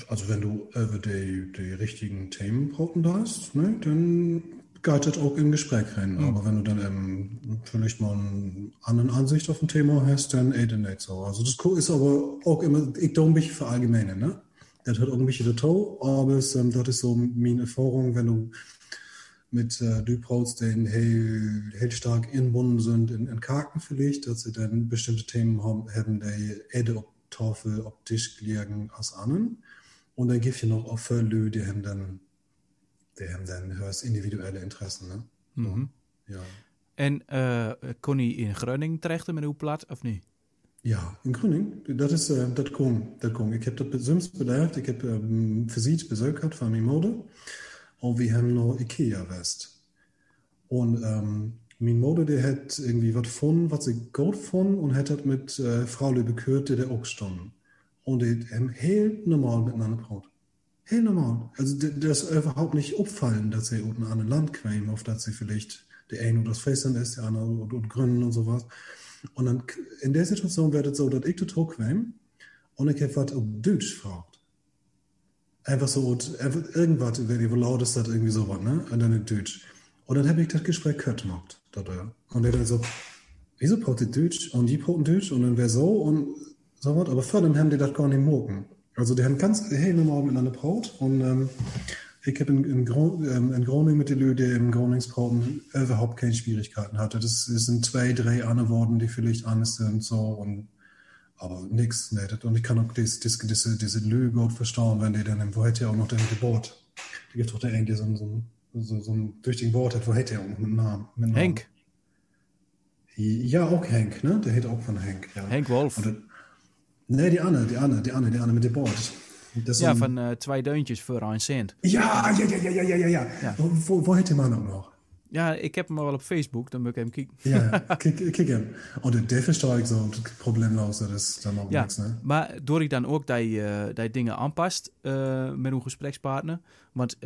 Also wenn du die richtigen Themen brauchen hast, ne, dann geht das auch im Gespräch rein. Aber wenn du dann vielleicht mal eine andere Ansicht auf ein Thema hast, dann dann nicht so. Also das ist aber auch immer, ich don't mich verallgemeinern, ne? Das hat auch ein bisschen dazu, aber das ist so meine Erfahrung, wenn du mit Leuten, die heel stark inbunden sind in Karten vielleicht, dass sie dann bestimmte Themen haben, die Ede auf Tafel, auf Tisch liegen als anderen. Und dann gibt es noch auch viele Leute, die haben dann höchst individuelle Interessen. Ne? So, ja. En kon hij in Groningen terecht met uw plat, of niet? Ja, in Groningen, dat kon. Ik heb dat soms bedacht, ik heb visite bezoek gehad van mijn moeder. Und wir haben noch Ikea West. Und meine Mutter, die hat irgendwie was gefunden, was sie gut fand und hat das mit Frau bekürt, die auch stand. Und die haben heel normal miteinander gebraucht. Heel normal. Also das ist überhaupt nicht auffallen, dass sie aus einem anderen Land kämen, auf das sie vielleicht der eine oder das Festland ist, der andere oder Gründen und sowas. Und dann in der Situation wird es so, dass ich total käme und ich habe was auf Deutsch gefragt. Einfach so, einfach irgendwas, wenn ihr laut ist, das irgendwie sowas, ne? Und dann in Deutsch. Und dann habe ich das Gespräch gehört gemacht. Und der dann so, wieso braucht ihr Deutsch? Und die brauchen Deutsch und dann wäre so und sowas. Aber vor dem haben die das gar nicht mogen. Also die haben ganz normal miteinander gebraucht. Und ich habe in Groningen mit den Leuten, die im Groningsbrauchen überhaupt keine Schwierigkeiten hatte. Das sind 2, 3 andere Worte, die vielleicht anders sind, so und aber nichts, ne. Und ich kann auch diese Lüge gut verstehen, wenn die dann, wo hätte ja auch noch den Geburt. Die gibt doch der irgendwie so ein durchtigen Wort hat, wo hätte er auch noch einen Namen. Henk. Ja, auch Henk, ne? Der hätte auch von Henk, ja. Henk Wolf. Nee, die Anne mit dem Bord. Ja, van 2 deuntjes voor 1 cent. Ja. Wo hätte man ook nog? Ja, ik heb hem al op Facebook, dan moet ik hem kijken. Ja, kijk hem. Und der verstehe ich so problemlos, dat is dan ook niks, ne? Maar door ik dan ook die dingen aanpast met uw gesprekspartner. Want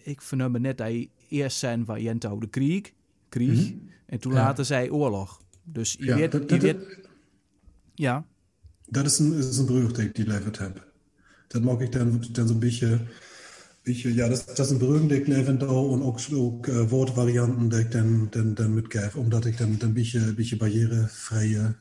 ik vernam me net dat hij eerst zijn variant de krieg. En toen later zei oorlog. Dus je weet... Ja. Dat is een brug die ik geleverd heb. Dat mag ik dan zo'n beetje... Ja, das sind Brücken, die ich leben da und auch Wortvarianten, die ich dann mitgebe, omdat ich dann ein bisschen barrierefreie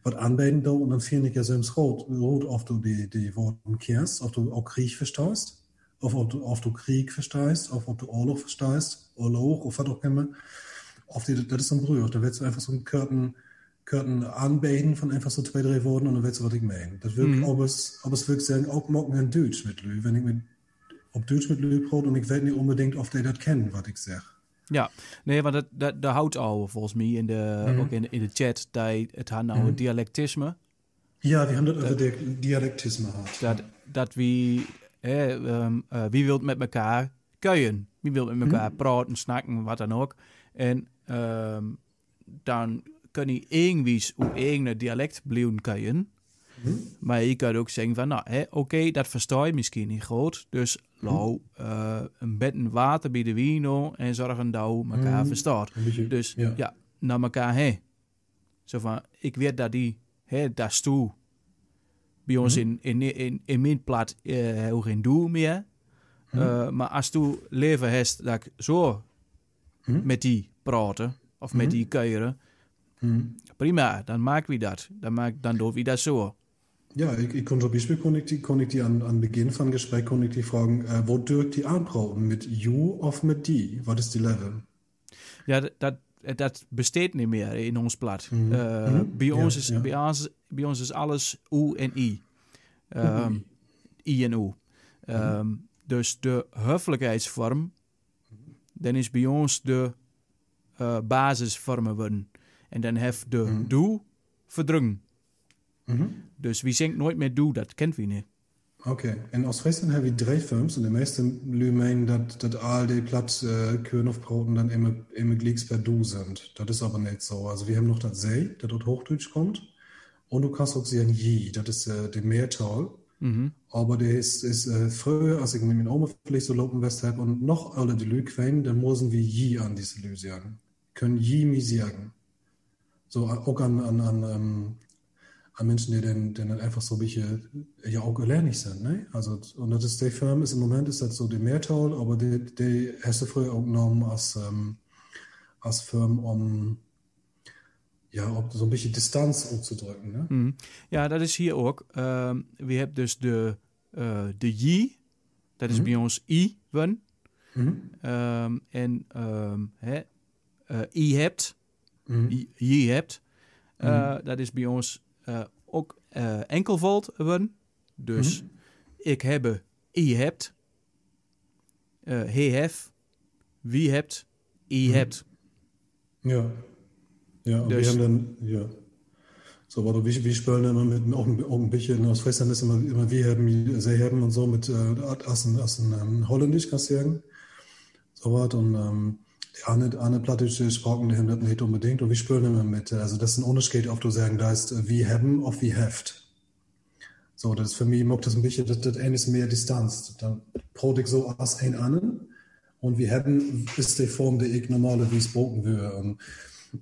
was anbieten da und dann finde ich ja selbst rot, ob du die Worte kehrst, ob du auch Krieg verstehst, ob du Krieg verstehst, ob du Urlaub verstehst, Urlaub, oder was auch immer. Das ist so ein Brüch, da willst du einfach so einen Körten anbieten von einfach so 2, 3 Worten und dann willst du, was ich meine. Das wirkt, ob es wirklich sagen, auch morgen in Deutsch mit Lü, wenn ich op Duits met Lü praat en ik weet niet unbedingt of die dat kennen, wat ik zeg. Ja, nee, want dat houdt al volgens mij ook in de chat dat het had nou dialectisme. Ja, we hebben dat over dialectisme gehad. Dat wie wilt met elkaar kuien. Wie wil met elkaar praten, snakken, wat dan ook. En dan kun je irgendwie op eigen dialect blijven kuien. Maar je kan ook zeggen van, nou, oké, dat versta je misschien niet goed. Dus lau een beetje water bij de wien en zorgen dat je elkaar verstaat. Dus ja, naar elkaar Zo van, ik weet dat dat is toe. Bij ons in mijn plat heel geen doel meer. Maar als tu leven hebt dat ik zo met die praten of met die keuren, prima, dan maken we dat. Dan doen we dat zo. Ja, ich konnte zum Beispiel kon ich die an Beginn von Gespräch kon ich die fragen, wo dürft die anbrauchen? Mit you of mit die? Was ist die Level? Ja, dat besteedt niet meer in ons plat. Bij ons is alles U en I. I en U. Dus de höfelijkheidsvorm, dan is bij ons de basisvormen worden. En dan heeft de du verdrungen. Dus wie zingt nooit meer du, dat kent wie niet. Okay, in Ostfriesland haben wir 3 Films und die meisten Leute meinen, dass all die Plattkörnhofbraten dann immer gleich per Du sind. Das ist aber nicht so. Also wir haben noch das Sei, das dort Hochdeutsch kommt. Und du kannst auch sagen Je, das ist der Mehrzahl. Aber der ist früher, als ich mit meiner Oma vielleicht so laufen West habe und noch alle die Leute kennen, dann müssen wir Je an diese Leute sagen. Können Je mir sagen. So auch an Menschen, die dann einfach so ein bisschen ja auch lernig sind. Ne? Also, und das ist der Firma, im Moment ist das so der Mehrzahl, aber die hast du früher auch genommen als Firma, um so ein bisschen Distanz umzudrücken. Ne? Ja, dat is hier ook. We hebben dus de je, dat is bij ons I, wen. I hebt, je hebt. Dat is bij ons ook enkelvoud worden. Dus ik heb, I hebt, hij heeft, wie hebt, I hebt. Ja. Ja, und dus, wir haben dann, ja. So, aber wir spielen immer auch ein bisschen, aus Friesland ist immer wir haben, sie haben und so mit aus dem Holländisch, kannst du sagen. So was und die eine plattische Sprachen, die haben das nicht unbedingt und wir spielen immer mit, also das ist ein Unterschied, ob du sagen, da ist wir haben auf wie heft. So, das ist für mich, mag das ein bisschen, das eine ist mehr Distanz. Dann brauche ich so als ein anderen und wir haben ist die Form, die ich normalerweise gesprochen würde. Und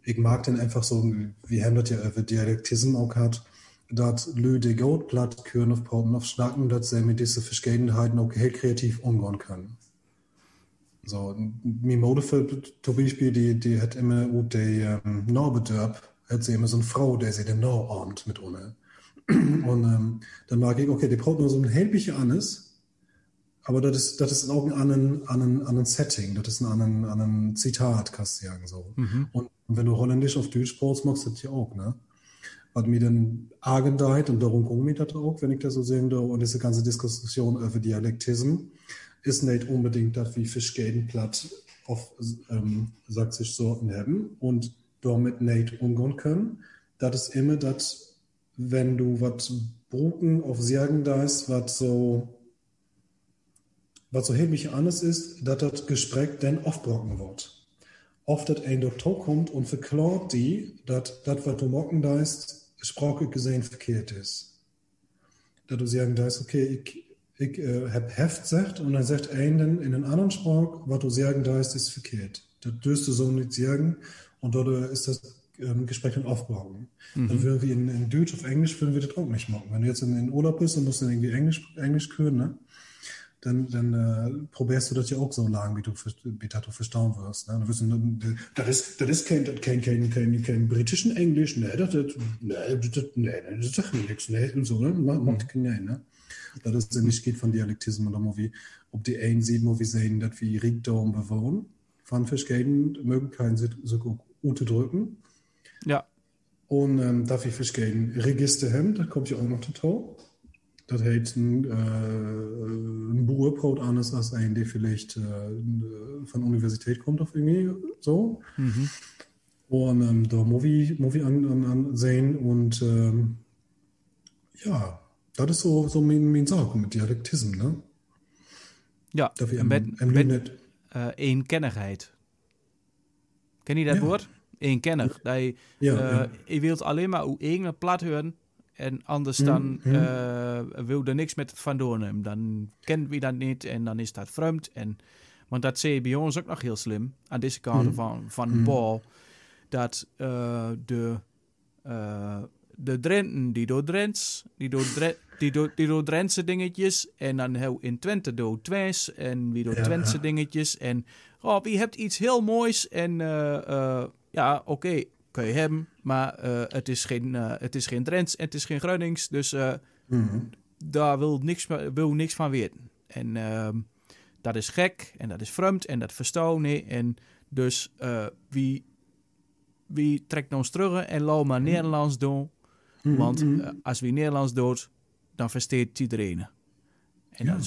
ich mag den einfach so, wir haben das ja über Dialektism auch gehabt, dass Leute gut platt können auf Brauten auf schnacken, dass sie mit diesen Verschiedenheiten auch heel kreativ umgehen können. So, mein Modefilm zum Beispiel, die hat immer auch die Norbedörp, hat sie immer so eine Frau, der sie den Nor ahmt mit ohne. Und dann mag ich, okay, die braucht nur so ein hellbicher anders, aber das ist auch ein anderen Setting, das ist ein anderen Zitat, kannst du sagen, so. Und wenn du Holländisch auf Deutsch brauchst, machst du das ja auch, ne? Was mir dann Agendheit, und darum komme ich das auch, wenn ich das so sehe, und diese ganze Diskussion über Dialektism, ist nicht unbedingt, dass wir verschieden platt auf sächsisch Sorten haben und damit nicht umgehen können. Das ist immer das, wenn du was Bruken auf Sagen da ist, was so heblich anders ist, dass das Gespräch dann aufbrochen wird. Oft, dass ein Doktor kommt und verklaut dass das, was du mocken da ist, sprachlich gesehen verkehrt ist. Dass du sagen da ist, okay, ich habe Heft gesagt und dann sagt einen in einem anderen Sprach, was du sagen da ist verkehrt. Das dürst du so nicht sagen und dort ist das Gespräch dann aufgebrochen. Dann würden wir in Deutsch auf Englisch würden wir das auch nicht machen. Wenn du jetzt in Urlaub bist und musst dann irgendwie Englisch können, ne? Dann probierst du das ja auch so lang, wie du verstauen wirst. Ne? Du wirst, das ist kein britischen Englisch, ne? Das sagt mir nichts, ne? Und so, ne? Macht keinen Nein, ne? Das ist nämlich geht von Dialektismus oder wie, ob die einen sehen, wo wir sehen, dass wir Riegdom bewohnen, von verschiedenen Möglichkeiten so gut unterdrücken. Ja. Und dafür verschiedene Register haben, da kommt ja auch noch dazu. Das heißt, ein Buchbrot anders als ein, der vielleicht von der Universität kommt, auf irgendwie so. Und da Movie ansehen und ja, das ist so mein Sache mit Dialektism, ne? Ja, met eenkennigheid. Ken je dat woord? Eenkennig. Je wilt alleen maar uw eigen plat horen en anders dan wil er niks met van doornemen. Dan kent wie dat niet en dan is dat vreemd. Want dat zie je bij ons ook nog heel slim. Aan deze kant van de bal. Dat de Drenten, die door Drentse dingetjes. En dan heel in Twente door Twijs. En wie door Twentse dingetjes. En wie hebt iets heel moois. En ja, oké, kun je hebben. Maar het is geen Drents en het is geen Gronings. Dus daar wil niks van weten. En dat is gek en dat is vreemd en dat verstaan niet. En dus wie trekt ons terug en laat maar Nederlands doen. Want als wie Nederlands doet, dan versteert iedereen. En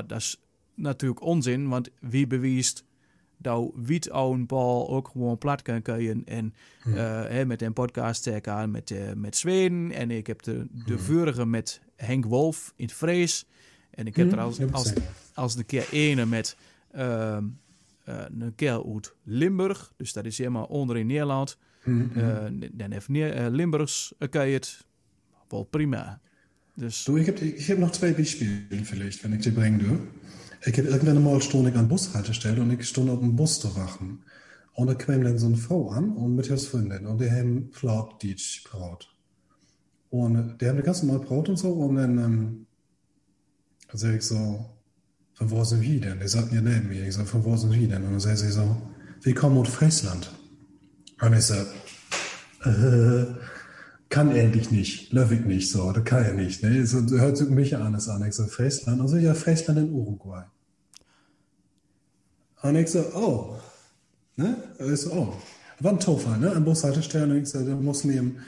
dat is natuurlijk onzin, want wie bewijst dat wiet een bal ook gewoon plat kan krijgen. En met een podcast zeg aan met Zweden. En ik heb de vorige met Henk Wolf in het Vrees. En ik heb er als de keer ene met een keer uit Limburg. Dus dat is helemaal onder in Nederland. Dan heeft Limburgs kan je het wel prima. Dus... Du, ich hab noch 2 Beispiele vielleicht, wenn ich die bringen darf. Ich habe irgendwann mal stond ich an Bushaltestelle und ich stond auf dem Bus zu warten. Und da kam dann so eine Frau an und mit ihrer Freundin und die haben Plattdeutsch gebraut. Und die haben ganz normal gebraut und so und dann sag ich so, von wo sind wir denn? Die sagten ja neben mir. Ich so, von wo sind wir denn? Und dann sagt sie so, wir kommen aus Friesland. Und ich so, kann endlich nicht, Löwig nicht so, das kann er nicht. Ne? So, hört sich mich alles an. Ich so, Friesland? Also ja, Friesland in Uruguay. Und ich so, oh. Ne? Ich so, oh. War ein Tofall, ne? An Bushaltestelle. Und ich so, da muss nehmen.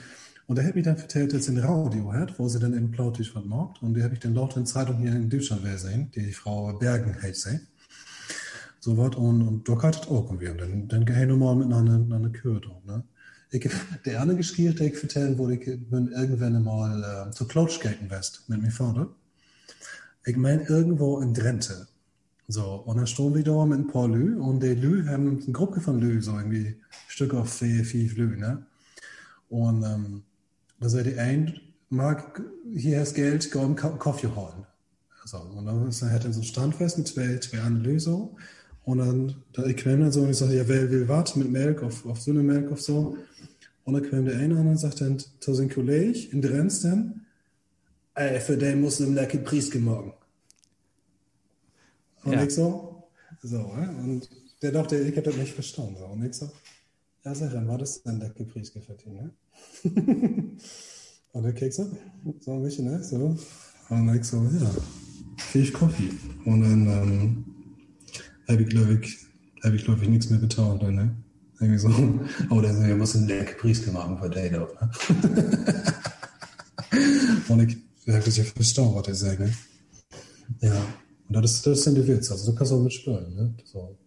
Und der hat mir dann erzählt, dass sie ein Radio hat, wo sie dann in Plautisch was macht. Und die habe ich dann laut in Zeitung hier in Deutschland gesehen, die Frau Bergen heißt sie. So was. Und da kann das auch irgendwie. Und dann gehe ich nochmal mit einer Kür drauf, ne? Der andere Geschichte, die ich erzählen wollte, ich bin irgendwann mal zur Cloudskaten West mit meinem Vater. Ich meine, irgendwo in Drenthe. So, und dann stehen wir da mit ein paar Lü und die Lü haben eine Gruppe von Lü, so irgendwie Stück auf 4, 5 Lü, ne? Und da sagt die ein, Marc, hier hast Geld, geh einen Kaffee holen. So, und dann hat er so ein Standfest mit zwei anderen Lü so. Und dann, ich kam dann so und ich sage, ja, wer will was mit Milch auf so eine Milch auf so. Und dann kam der eine an und sagt dann zu seinem Kollegen in Dresden, ey, für den muss ein lecker Preis gemacht. Und ich so, und der dachte, ich hab das nicht verstanden. So. Und ich so, ja, sag dann, war das denn lecker Preis gefällt ihn, ne? Und der Keks so ein bisschen, ne? So. Und ich so, ja, viel Kaffee. Und dann, habe ich, glaube ich, nichts mehr getan, ne? Irgendwie so, oh, der wir müssen einen Priester machen für den da, ne? Und ich habe das ja verstanden, was er sagt, ne? Ja, und das sind die Witze, also du kannst auch mitspielen, ne? So.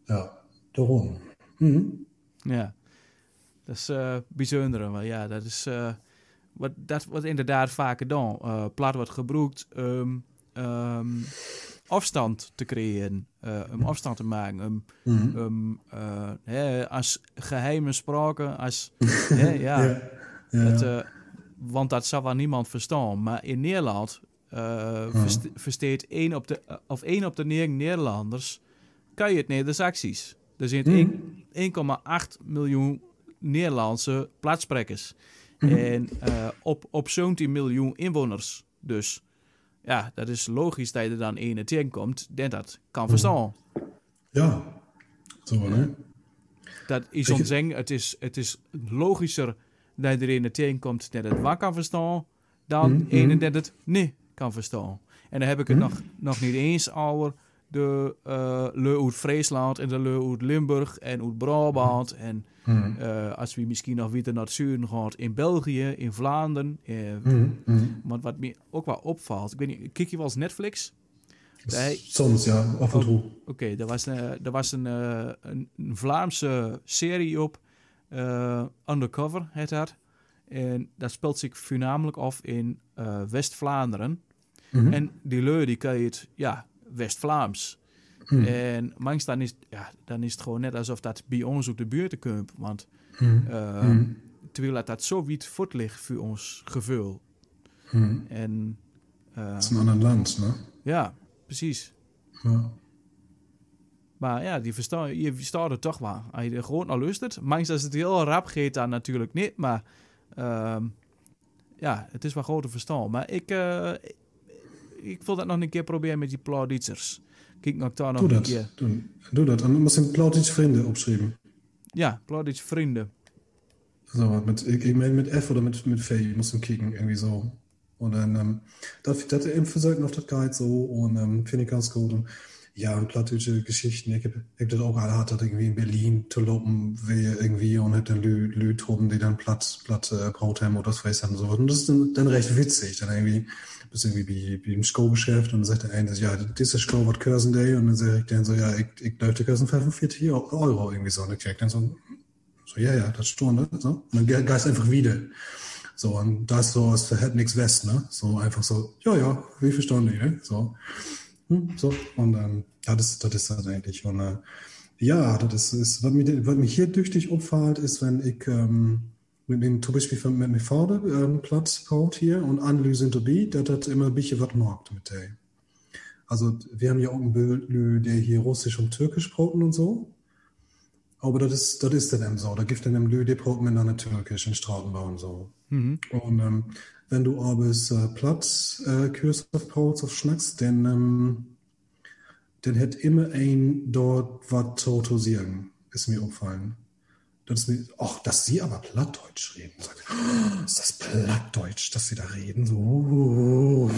Ja, darum. Mhm. Ja, dat is bijzonder, maar ja, dat is dat wordt inderdaad vaak gedaan. Plat wordt gebruikt afstand te creëren, om afstand te maken, als geheime sprake, als want dat zou wel niemand verstaan. Maar in Nederland versteekt 1 op de 9 Nederlanders kan je het Nederlands. Er zijn 1,8 miljoen Nederlandse plaatsprekers en op zo'n 10 miljoen inwoners. Dus ja, dat is logisch dat je er dan ene tegenkomt die dat kan verstaan. Ja, zo hè. Dat is om te zeggen, het is logischer dat je er ene tegenkomt die het wel kan verstaan, dan ene die het niet kan verstaan. En dan heb ik het nog niet eens over de leu uit Friesland en de leu uit Limburg en uit Brabant. En als we misschien nog weer naar het zuiden gaan, in België, in Vlaanderen. Want wat me ook wel opvalt, ik weet niet, kijk je wel eens Netflix? Soms, ja, af en toe. Oké, er was een Vlaamse serie op, Undercover heet dat. En dat speelt zich voornamelijk af in West-Vlaanderen. En die lui, die kan je het, West-Vlaams. En mangs dan is het gewoon net alsof dat bij ons op de buurt komt. Want terwijl dat zo wiet voet ligt voor ons gevoel. En het is een ander land, ne? Ja, precies. Ja. Maar ja, je verstaat het toch wel. Als je er gewoon naar luistert. Mangs als het heel rap gaat, dan natuurlijk niet. Maar het is wel goed te verstaan. Maar ik wil dat nog een keer proberen met die Plauditsers. Kijk nog daar nog een keer. Doe dat. En dan moet je Plaudits vrienden opschrijven. Ja, Plaudits vrienden. Zo, ik meen met F oder met V. Je moet hem kijken, irgendwie zo. Und dann, dat im Versuchen auf das Guide so und finde ich ganz gut. Und Ja, und plattdeutsche Geschichten. Ich das auch alle hat, das irgendwie in Berlin zu lopen, wie irgendwie, und hat dann Lü toben, die dann platt Brot haben oder was weiß ich so. Und das ist dann recht witzig. Dann irgendwie, bist irgendwie wie im Schoolgeschäft und dann sagt der eine, ja, das ist School, was Kursen day? Und dann sag ich dann so, ja, ich darf die Kursen 45 Euro irgendwie so. Und ich krieg dann so, ja, das ist schon, ne? So. Und dann geist einfach wieder. So, und das so, es verhält nichts West, ne? So einfach so, ja, wie verstanden die, ne? So. So, und das ist das eigentlich. Und ja, das ist, was mich hier tüchtig auffällt, ist, wenn ich zum Beispiel mit mir Vater Platz baut hier und Analyse dabei, das immer ein bisschen was macht mit der. Also, wir haben ja auch einen Bild, der hier Russisch und Türkisch brauten und so. Aber das ist dann eben so. Da gibt es dann im Lü, die brauten miteinander Türkisch in Straßenbau und so. Mhm. Und wenn du aber Platz Kurs auf Pauls auf schnackst, dann hat immer ein dort was zu sagen, ist mir aufgefallen. Das ist mir, ach, dass sie aber Plattdeutsch reden. Sagt, oh, ist das Plattdeutsch, dass sie da reden? So,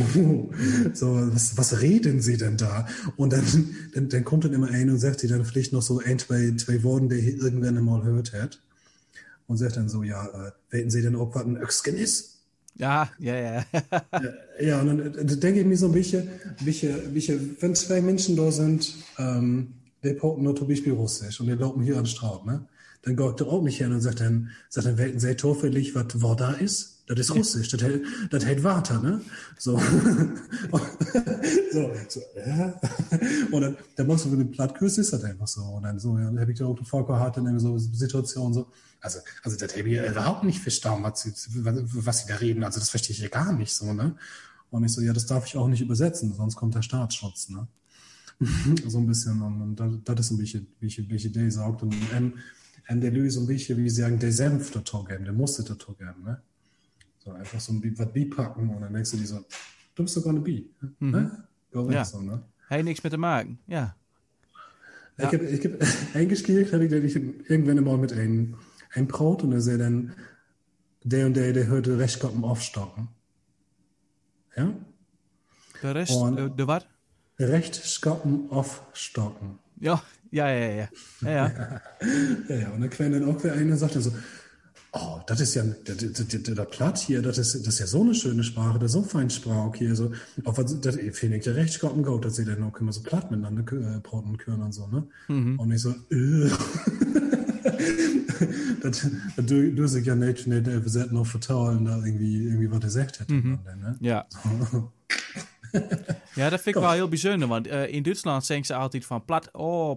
was reden sie denn da? Und dann kommt dann immer ein und sagt sie dann vielleicht noch so ein, zwei Worte, der hier irgendwann einmal gehört hat. Und sagt dann so, ja, wetten sie denn auch, was ein Öcksken ist? Ja. Ja, und dann denke ich mir so ein bisschen, wenn zwei Menschen da sind, die poten nur zum Beispiel Russisch und die laufen hier an den Straat, ne? Dann geht der auch nicht hin und sagt dann wetten sie zufällig, was da ist? Das ist Russisch, das hält Warte, ne? So. Ja. Und dann machst du mit dem Plattkurs, ist das einfach so. Und dann so, ja, dann habe ich da auch davor gehabt, dann irgendwie so Situationen so. Also das habe ich überhaupt nicht verstanden, was sie da reden. Also das verstehe ich ja gar nicht so, ne? Und ich so, ja, das darf ich auch nicht übersetzen, sonst kommt der Staatsschutz, ne? So ein bisschen. Und das ist ein bisschen, wie ich Idee sagt. Und der Lösung, wie sie sagen, der Senf der Tor geben, der musste der Tor geben, ne? So einfach so ein was Bi packen und dann denkst du dir so, du bist sogar eine Bi. Ne? Go weg, Ja. so, ne? Heeft niks mee te maken. Ja. Ich hab eingespielt, habe ich irgendwann mal mit einem Braut und er sagt dann, der und der hörte Rechtskoppen aufstocken. Ja? De rest, Und de wat? Rechtskoppen aufstocken. Ja. Ja, und dann quält dann auch wer ein und sagt dann so, oh, das ist ja, der Platt hier, das ist ja so eine schöne Sprache, das ist so fein Sprache hier, so, auch was, das finde ich ja recht gut, dass sie dann auch immer so platt miteinander brauten können und so, ne? Und ich so, du sich ja nicht noch vertrauen, da irgendwie was er gesagt hätte. Ne? Ja. Ja, dat vind ik wel heel bijzonder, want in Duitsland zeggen ze altijd van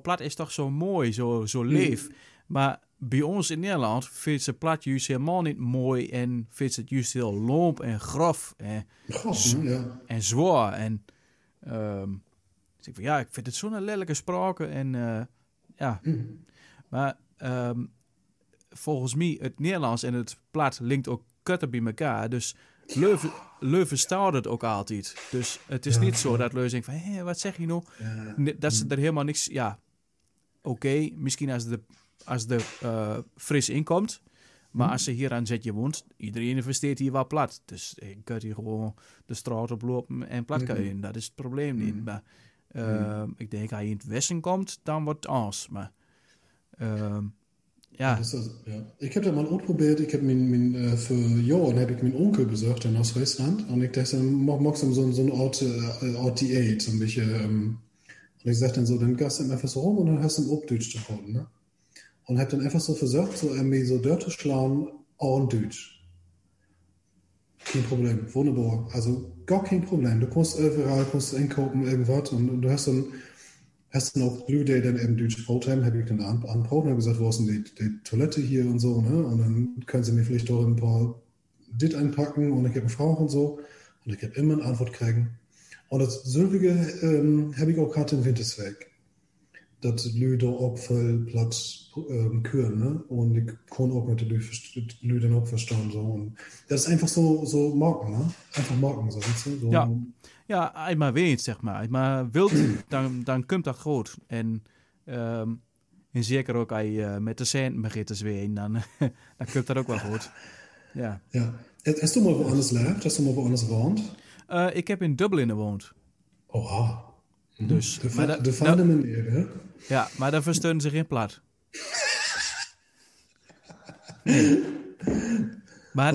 plat is toch zo mooi, zo leef. Maar bij ons in Nederland vindt ze plat juist helemaal niet mooi en vindt ze het juist heel lomp en grof en zwaar. En dus ik van, ja, ik vind het zo'n lelijke sprake en ja. Maar volgens mij het Nederlands en het plat linkt ook kutter bij elkaar, dus Leuven staat het ook altijd. Dus het is niet zo dat Leuven denkt van, hé, wat zeg je nou? Ja. Dat ze er helemaal niks... Ja, oké, misschien als de fris inkomt. Maar als ze hier aan Zetje woont, iedereen versteert hier wel plat. Dus je kunt hier gewoon de straat oplopen en plat kunnen. Dat is het probleem niet. Maar ik denk, als je in het westen komt, dan wordt het anders. Maar... ja. Ich habe da mal ausprobiert, ich habe für Jahren habe ich meinen Onkel besucht in Ostfriesland und ich dachte, magst du so eine Art Diät, so ein bisschen, und ich sagte dann so, dann gehst du einfach so rum und dann hast du ein Obdeutsch gefunden, ne? Und habe dann einfach so versucht, so irgendwie so dort zu schlagen, en Deutsch. Kein Problem, wunderbar, also gar kein Problem. Du kannst überall, einkaufen, irgendwas und du hast dann auch Leute, die dann eben Deutsch gebaut haben, habe ich dann angebraucht und habe gesagt, wo ist denn die Toilette hier und so, ne? Und dann können sie mir vielleicht doch ein paar Dit einpacken und ich habe eine Frau und so. Und ich habe immer eine Antwort kriegen. Und das Sölvige habe ich auch gerade in Wintersweg. Das Leute auch voll Platz küren, ne? Und ich kann auch mit den Leuten auch verstehen, so. Und das ist einfach so Marken, ne? Einfach Marken, so. So. Ja, einmal weet, zeg maar. Einmal wilt, dan komt dat goed. En zeker ook als je met de cent begint te zween, dan komt dat ook wel goed. Ja. Hast du mal woanders gelebt? Hast du mal woanders gewohnt? Ik heb in Dublin gewoond. Oha. Dus, De feine meneer, hè? ja, maar daar verstaan ze geen plat. Nee. Maar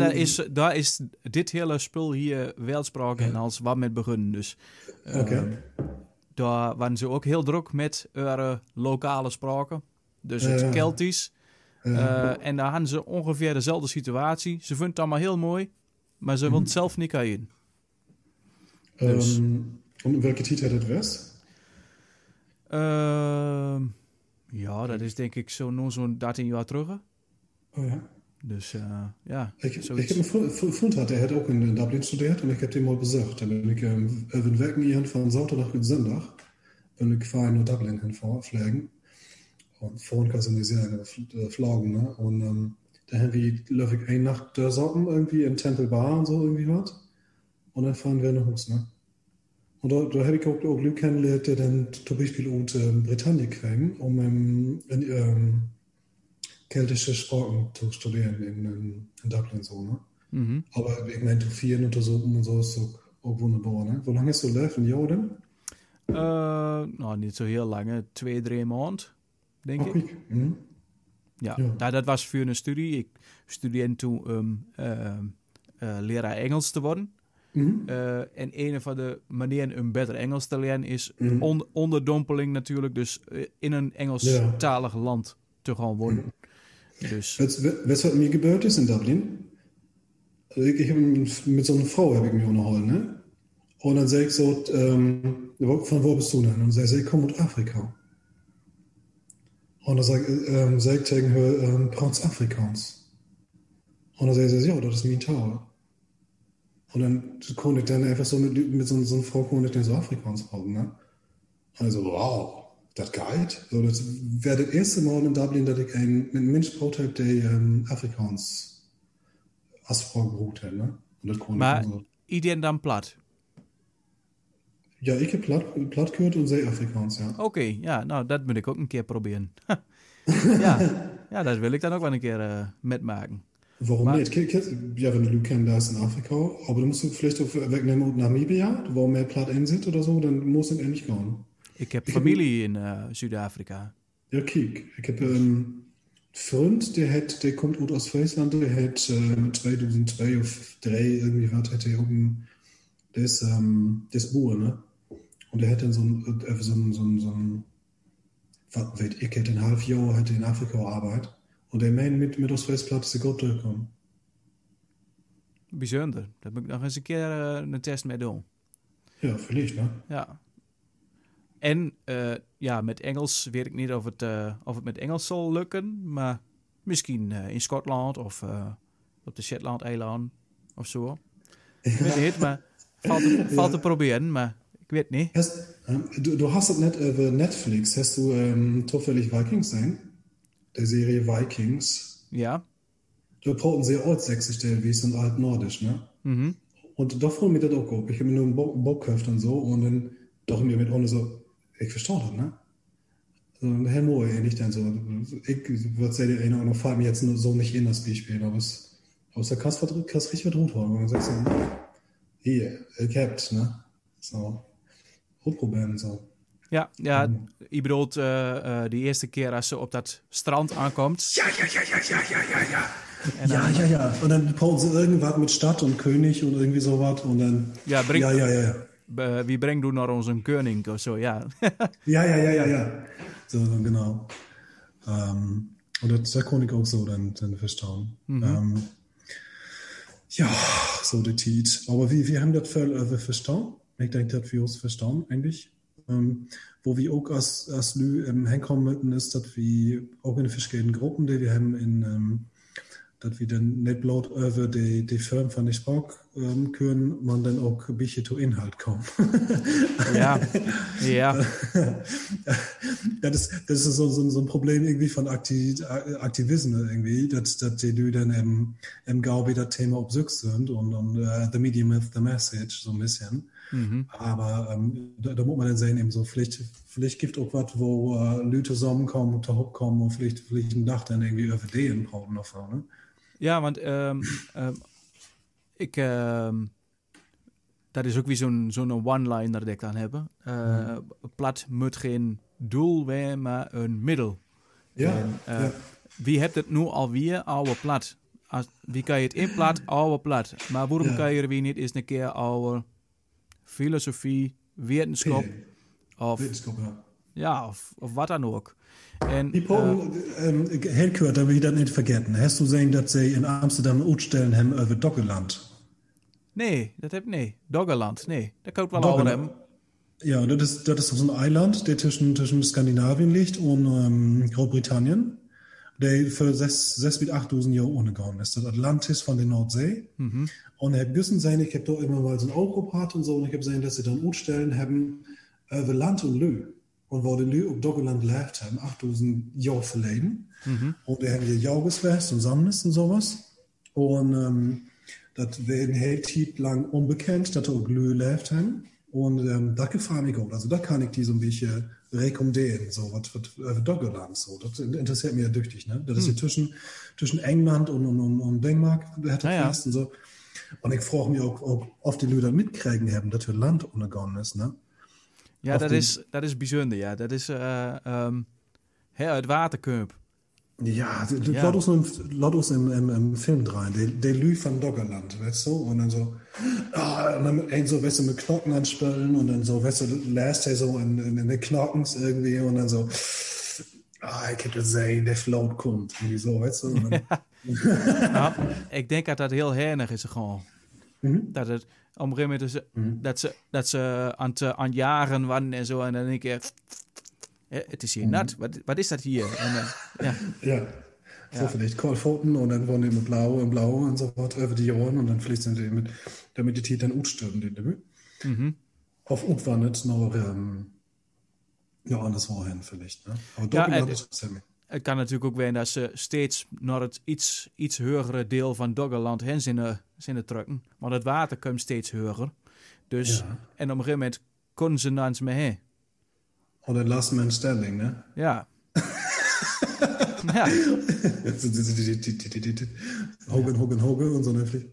daar is dit hele spul hier weltspraak en als wat met begonnen. Dus daar waren ze ook heel druk met lokale spraken. Dus het Keltisch. En daar hadden ze ongeveer dezelfde situatie. Ze vinden het allemaal heel mooi, maar ze willen het zelf niet in. Dus. En welke tijd had het was? Ja, dat is denk ik zo'n 13 jaar terug. Oh ja. Dus ja. Ik heb een vriend gehad, der hat ook in Dublin studeert en ik heb die mal besucht. En ben ik even werken van zaterdag tot zondag. Ben ik vaar naar Dublin gaan vliegen. Und vorhin sind die sehr geflogen, ne? Und da haben wir, glaube ich, eine Nacht da socken, irgendwie in Temple Bar und so irgendwie was. Und dann fahren wir nach Hus, ne? Und da habe ich auch Leute kennengelernt, die dann zum Beispiel aus Britannien kamen, keltische Sprachen zu studieren in Dublin so, ne? Mhm. Aber ich meine, vielen untersuchen und so ist auch wunderbar, ne? Wie lange hast du gelebt in Jordan? Nou, niet zo heel lang, 2-3 maanden, denk ik. Mm. Ja. Nou, dat was voor een studie. Ik studeerde toen leraar Engels te worden. Mm-hmm. En een van de manieren om beter Engels te leren is onderdompeling natuurlijk. Dus in een Engelstalig land te gaan wonen. Dus. Weißt du, was mir gebeurd is in Dublin? Ich habe mit so einer Frau habe ich mich unterhalten, ne? Und dann sag ich so, von wo bist du denn? Und sie sagt, ich komme aus Afrika. Und dann sag ich tegen haar, praat Afrikaans. Und dann sagt sie, ja, das ist mein Taal. Und dann konnte ich dann einfach so mit so einer Frau konnte ich dann so Afrikaans praten, ne? Also, wow, das geht. So, das wäre das erste Mal in Dublin, dass ich mit einem Menschen gebraucht habe, der Afrikaans als Frau gebraucht hat, ne? Und das konnte maar ich so. Iedereen dan plat? Ja, ik heb plat gehört und sehr Afrikaans, ja. Oké, ja, nou, dat moet ik ook een keer proberen. ja, dat wil ik dan ook wel een keer metmaken. Warum nicht? Ja, wenn du kennst, da ist in Afrika, aber du musst vielleicht auch wegnehmen Namibia, wo mehr Platt in zit oder so, dann muss es endlich gehen. Ik heb familie in Zuid-Afrika. Ja, kijk. Ik heb een vriend, der kommt aus Friesland, der hat 2002 of 2003 irgendwie was, hat er oben, der ist Boer, ne? Und er hat dann so ein was weet ik, het een half jaar hat in Afrika gearbeitet. Und der Mann mit aus Friesland ist gut durchgekommen. Bijzonder. Daar moet ik nog eens een keer een test mee doen. Ja, vielleicht, ne? Ja. En met Engels weet ik niet of het met Engels zal lukken, maar misschien in Schotland of op de Shetland-eiland of zo. Ik weet niet, maar valt te proberen, maar ik weet niet. Du hast het net over Netflix. Hast du zufällig Vikings sein? Der Serie Vikings. Ja. Da praten sie altsächsisch, wie es sind altnordisch, ne? Mhm. Und da freue ich mich das auch auf. Ich habe mir nur einen Bock gekauft und so und dann dachte ich mir mit ohne so, ich verstehe das, ne? So ein Helmo, nicht dann so. Ich würde sagen, die Erinnerung fällt mir jetzt nur so nicht in das Beispiel, aber aus der Kasse richtig verdroht worden. Und dann sagst du, hier, ich hab's, ne? So. Goed proberen, so. Ja, je bedoelt de eerste keer als ze op dat strand aankomt. Ja. Ja. Und dann bauen sie irgendwas mit Stadt und König und irgendwie sowas und dann. Ja. Wie brengt du naar onze koning of zo, ja. Ja. So, genau. Und das konnte ich auch so dann verstehen. Mhm. Ja, so der Tiet. Aber wir haben das verstanden. Ich denke, das wir uns verstanden, eigentlich. Wo wir auch als Lü hinkommen müssen, ist, dass wir auch in verschiedenen Gruppen, die wir haben, dass wir dann nicht bloß über die Firmen von der Sprache können, man dann auch ein bisschen zu Inhalt kommen. Ja. Das ist so ein Problem irgendwie von Aktivismus irgendwie, dass die Leute dann im Gaubi das Thema obsüchs sind und the medium is the message, so ein bisschen. Mhm. Aber da muss man dann sehen, eben so, vielleicht gibt es auch was, wo Leute zusammenkommen und hochkommen und vielleicht ein Dach dann irgendwie über den brauchen noch ne? Ja, want ik dat is ook weer zo'n one-liner dat ik dan heb. Plat moet geen doel zijn, maar een middel. Ja, En, ja. wie hebt het nu alweer oude plat? Wie kan je het in plat, oude plat? Maar waarom Ja. kan je er weer niet eens een keer oude filosofie, wetenschap of, Wetenschap, ja. ja, of wat dan ook? En, Die Polen, heel kort, da will ich das nicht vergessen. Hast du gesehen, dass sie in Amsterdam Ausstellen haben über Doggerland? nee, dat heb nee. Doggerland, nee. Dat kan ik wel Doggerland. over hebben. Ja, das ist so ein Eiland, der zwischen Skandinavien liegt und Großbritannien, der für 6.000 bis 8.000 Jahre untergegangen ist. Das Atlantis von der Nordsee. Und ich habe gesehen, ich habe da immer mal so ein Europart und so, und ich habe gesehen, dass sie dann Ausstellen haben über Land und Lö. Und wo die Lö auf Doggerland lebt haben, 8.000 Jahre verleden. Und die haben hier Jaugesfest und Samnis und sowas. Und das wäre ein Held lang unbekannt, dass da auch Lö lebt haben. Und das gefällt mir gut. Also da kann ich die so ein bisschen rekommendieren, so was Doggerland so. Das interessiert mich ja tüchtig, ne? Das ist hier zwischen England und Dänemark, da hat Ja. fest und so. Und ich frage mich auch oft die Leute mitkriegen haben, dass wir Land untergegangen ist, ne? Ja, Of dat is bijzonder, ja. Dat is het waterkump. Ja, Ja. laat ons im Film draaien. De Lü van Doggerland, weißt du? Und dann so, und dann ein so, weißt du, mit Knochen anspüllen und dann so, weißt du, lässt er so in den Knochens irgendwie und dann so, ich hätte gesehen, der Float kommt. Irgendwie so, weißt du? Und dann, Nou, ik denk dat dat heel hernig is gewoon. Dat het op een gegeven moment is, dat ze aan het jaren waren en zo. En dan denk ik, het is hier nat. Wat is dat hier? En, ja. ja. So vielleicht Kohlpfoten und dann wollen die mit Blau und so was über die Ohren und dann fließen die damit die Tiere dann utstürmen, den Debüt. Auf Utwandert noch, ja, anders wohin vielleicht, ne? Aber Doggerland ist Sammy. Het kan natuurlijk ook weer dat ze steeds naar het iets hogere deel van Doggerland heen zinnen drukken. Maar het water komt steeds hoger. Dus, en op een gegeven moment konden ze naar me heen. Oder Last Man Standing, ne? Ja. Ja. Hogan und so nämlich.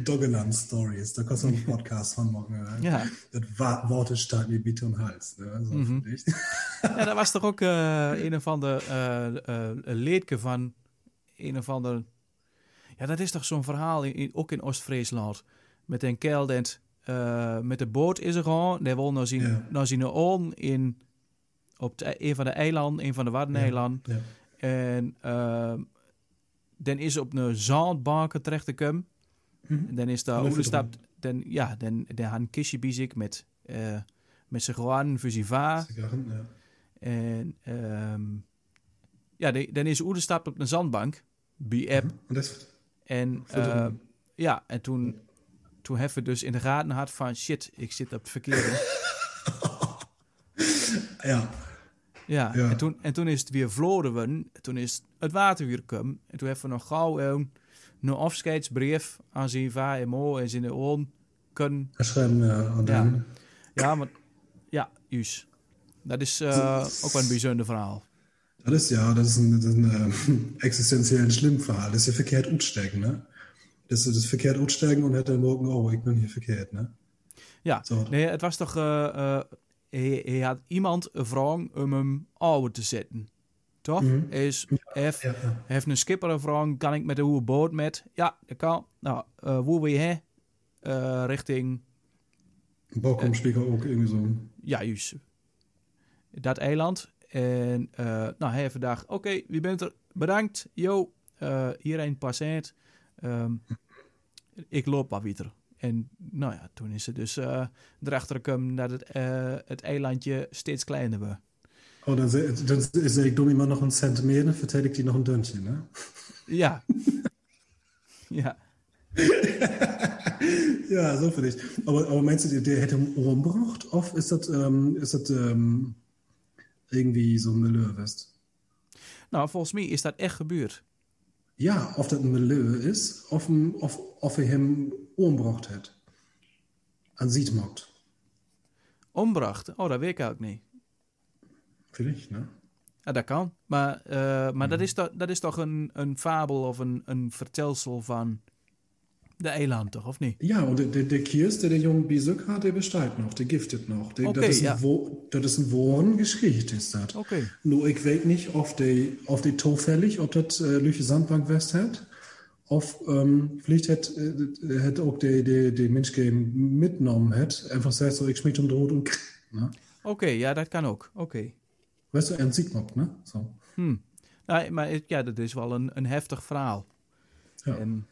Doggerland Stories, da kannst du einen Podcast von machen. Ja. Das Worte stark wie Bitte und Hals. Ne? Also Ja, dat was toch ook een of ander leedje van een of ander... Ja, dat is toch zo'n verhaal, ook in Oost-Friesland. Met een kerel dat met de boot is er gewoon. Die wil naar zijn oom op een van de eilanden, een van de Waddeneilanden. Ja. En dan is op een zandbanken terechtgekomen. En dan is daar overgestapt. Dan had een kistje bij zich met zijn gewoon voor zijn vaar. Zigarren, ja. En dan is hij overgestapt op een zandbank bij App. En en toen hebben we dus in de gaten gehad van shit, ik zit op het verkeerde. Ja. Ja. En toen is het weer vloden. Toen is het water weer gekomen. En toen hebben we nog gauw een afscheidsbrief aan zijn vader en moeder en zijn oom kunnen. Schrijven, ja. Ja, maar ja, juist. Dat is ook wel een bijzonder verhaal. Das ist ein existenziell schlimm Verhalten. Das ist ja verkehrt utsteigen, ne? Das ist verkehrt utsteigen und hätte morgen, oh, ik ben hier verkeerd, ne? Ja, nee, het was toch... hij had iemand gevraagd om hem ouder te zetten. Toch? Hij heeft een skipper gevraagd, kan ik met de hoe boot met? Ja, dat kan. Nou, hoe wil je heen? Richting... Bokkomspieker ook irgendwie zo. Ja, juist. Dat eiland. En hij heeft vandaag... Oké, wie bent er? Bedankt. Jo, hierheen passeert. Ik loop wat weer. En nou ja, toen is het dus erachter gekomen dat het eilandje steeds kleiner werd. Oh, dan zeg ik doe iemand nog een cent meer, dan vertel ik die nog een deuntje, ne? Ja. Ja. Ja, so für dich. Aber meinst du, der hätte einen umgebracht? Of ist das irgendwie so ein Milieu west? Nou, volgens mij is dat echt gebeurd. Ja, of dat een milieu is, of hij hem omgebracht heeft. Aan Zietmarkt. Ombracht? Oh, dat weet ik ook niet. Vielleicht, ne? Ja, dat kan. Maar dat is toch een fabel of een vertelsel van De Eland toch, of niet? Ja, und der Kiers, der Junge Bisuk hat, der besteht noch, der giftet noch. Okay, ja. Das ist ein wahren Geschichte, ist das. Okay. Nur ich weiß nicht, auf die zufällig, ob das Lüche Sandbank West hat. Of vielleicht hätte auch die Mensch mitgenommen hat, einfach sagt so, ich schmied um Rot und ne? Oké, ja, dat kan ook. Oké. Weißt du, en Siegmock, ne? So. Nou, maar ja, dat is wel een heftig verhaal. Ja. En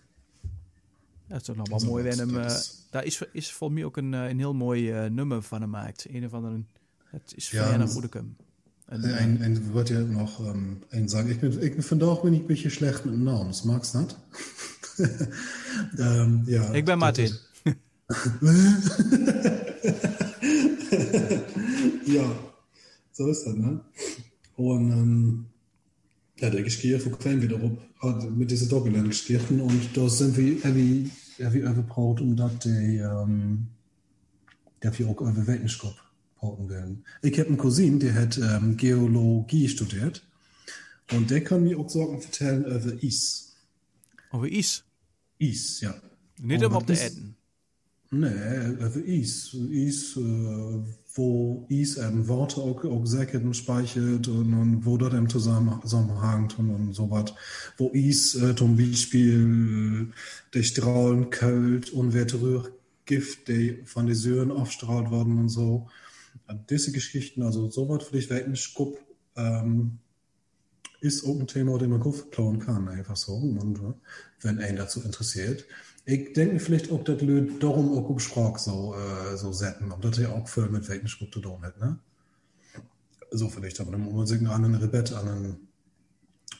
dat is toch nog wel Zo, mooi. dat Daar is volgens mij ook een heel mooi nummer van gemaakt. Een of andere. Het is Ja, Verena das- Goedekum. Ein wird ja noch ein sagen, ich finde auch, bin ich ein bisschen schlecht mit dem Namen, das magst du nicht? Ja, Ik ben Martin. Ja, so ist das, ne? Und ja, der Geskier von Quellen wieder hat mit diesen Doppeln gestierten und da sind wir überbraut, um dass der wir auch über Wetenschap brauchen werden. Ich habe einen Cousin, der hat Geologie studiert und der kann mir auch Sorgen vertellen über Is. Over Is. Is, ja. Niet Oh, om op wat te is- eten. Nee, über Is, wo Is Worte auch säckert und speichert und wo dort im Zusammenhang und so was. Wo Is zum Beispiel die Strahlen kalt und wird Gift, die von den Söhren aufstrahlt worden und so. Diese Geschichten, also so was vielleicht Wetenschap, ist auch ein Thema, den man gut planen kann, einfach so. Und wenn einen dazu interessiert. Ich denke vielleicht auch, dass Leute darum auch auf Sprache so setzen, ob das ja auch viel mit Wetenschap zu tun hat, ne? So vielleicht, aber dann muss man sich an einen Rebett, an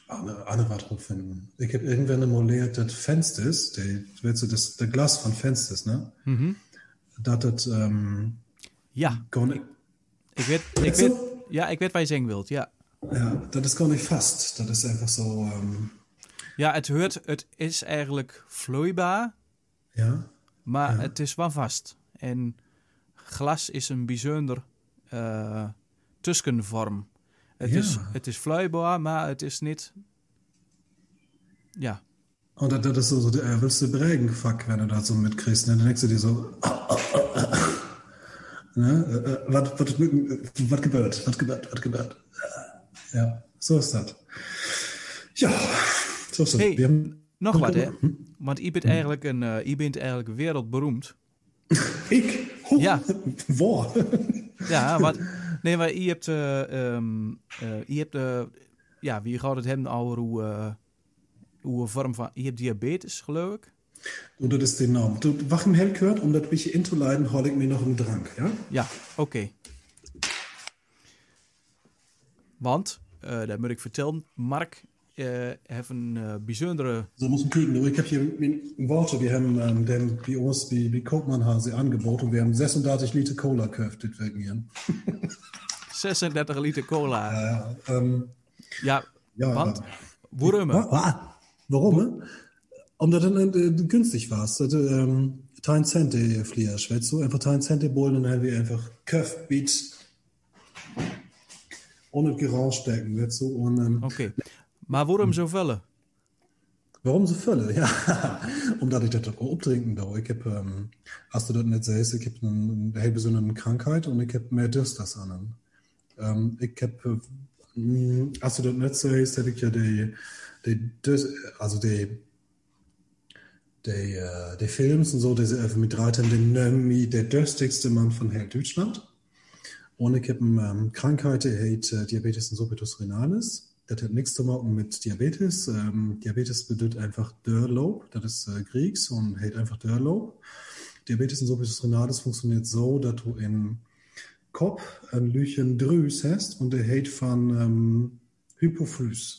was drauf finden. Ich habe irgendwann mal gelehrt, das Fensters, das Glas von Fensters, ne? Das, Ja. gar nicht, Ik weet waar je zeggen wilt, ja. ja, das ist gar nicht fast. Das ist einfach so, Ja, het is eigenlijk vloeibaar, ja. maar het is wel vast. En glas is een bijzonder tussenvorm. Het is vloeibaar, maar het is niet... Ja. Und das ist so der willst du Prägenfuck, wenn du das so mitkriegst, ne? Dann denkst du dir so, ne? Was gebührt? Ja, so ist das. Ja, so ist das. Hey, Wir haben, nog wat, hè? Want je bent eigenlijk wereldberoemd. ich? Ja. Wo? Ja, maar je hebt... ja, wie gaat het hebben over hoe vorm van... Je hebt diabetes, geloof ik. Und das ist der Name. Du, wach im Hell gehört, um das bisschen inzuleiten, hol ich mir noch einen Drang, ja? Ja, oké. Dat moet ik vertellen. Mark heeft een bijzondere... So muss man kriegen. Ich habe hier Worte, wir haben den bei uns, wie Koopmannhase angeboten. Wir haben 36 Liter Cola gekauft, das wegen hier. 36 liter cola. Ja, Ja, want... Waarom? Warum? Omdat het günstig war. Das, 10 Cent die Fliers, weißt du? Einfach 10 Cent die Bullen und dann haben wir einfach gekauft, Beats. Ohne Geräusch stecken, weißt du? Und, Oké. Maar waarom zoveel? Warum so Fülle? Ja, omdat ich das auch optrinken da. Ich hab, als du das nicht siehst, ich hab eine heel besondere Krankheit und ich hab mehr Durst als anderen. Ich hab, als du das nicht siehst, hätte ich ja die Films und so, diese einfach mit Reitern, der dürstigste Mann von heel Deutschland. Und ich hab eine Krankheit, die heißt Diabetes insipidus renalis. Das hat nichts zu machen mit Diabetes. Diabetes bedeutet einfach Dörrlob. Das ist Griechisch und heißt einfach Dörrlob. Diabetes insipidus renalis funktioniert so, dass du im Kopf ein Lüchen Drüs hast und der heißt von Hypophyse.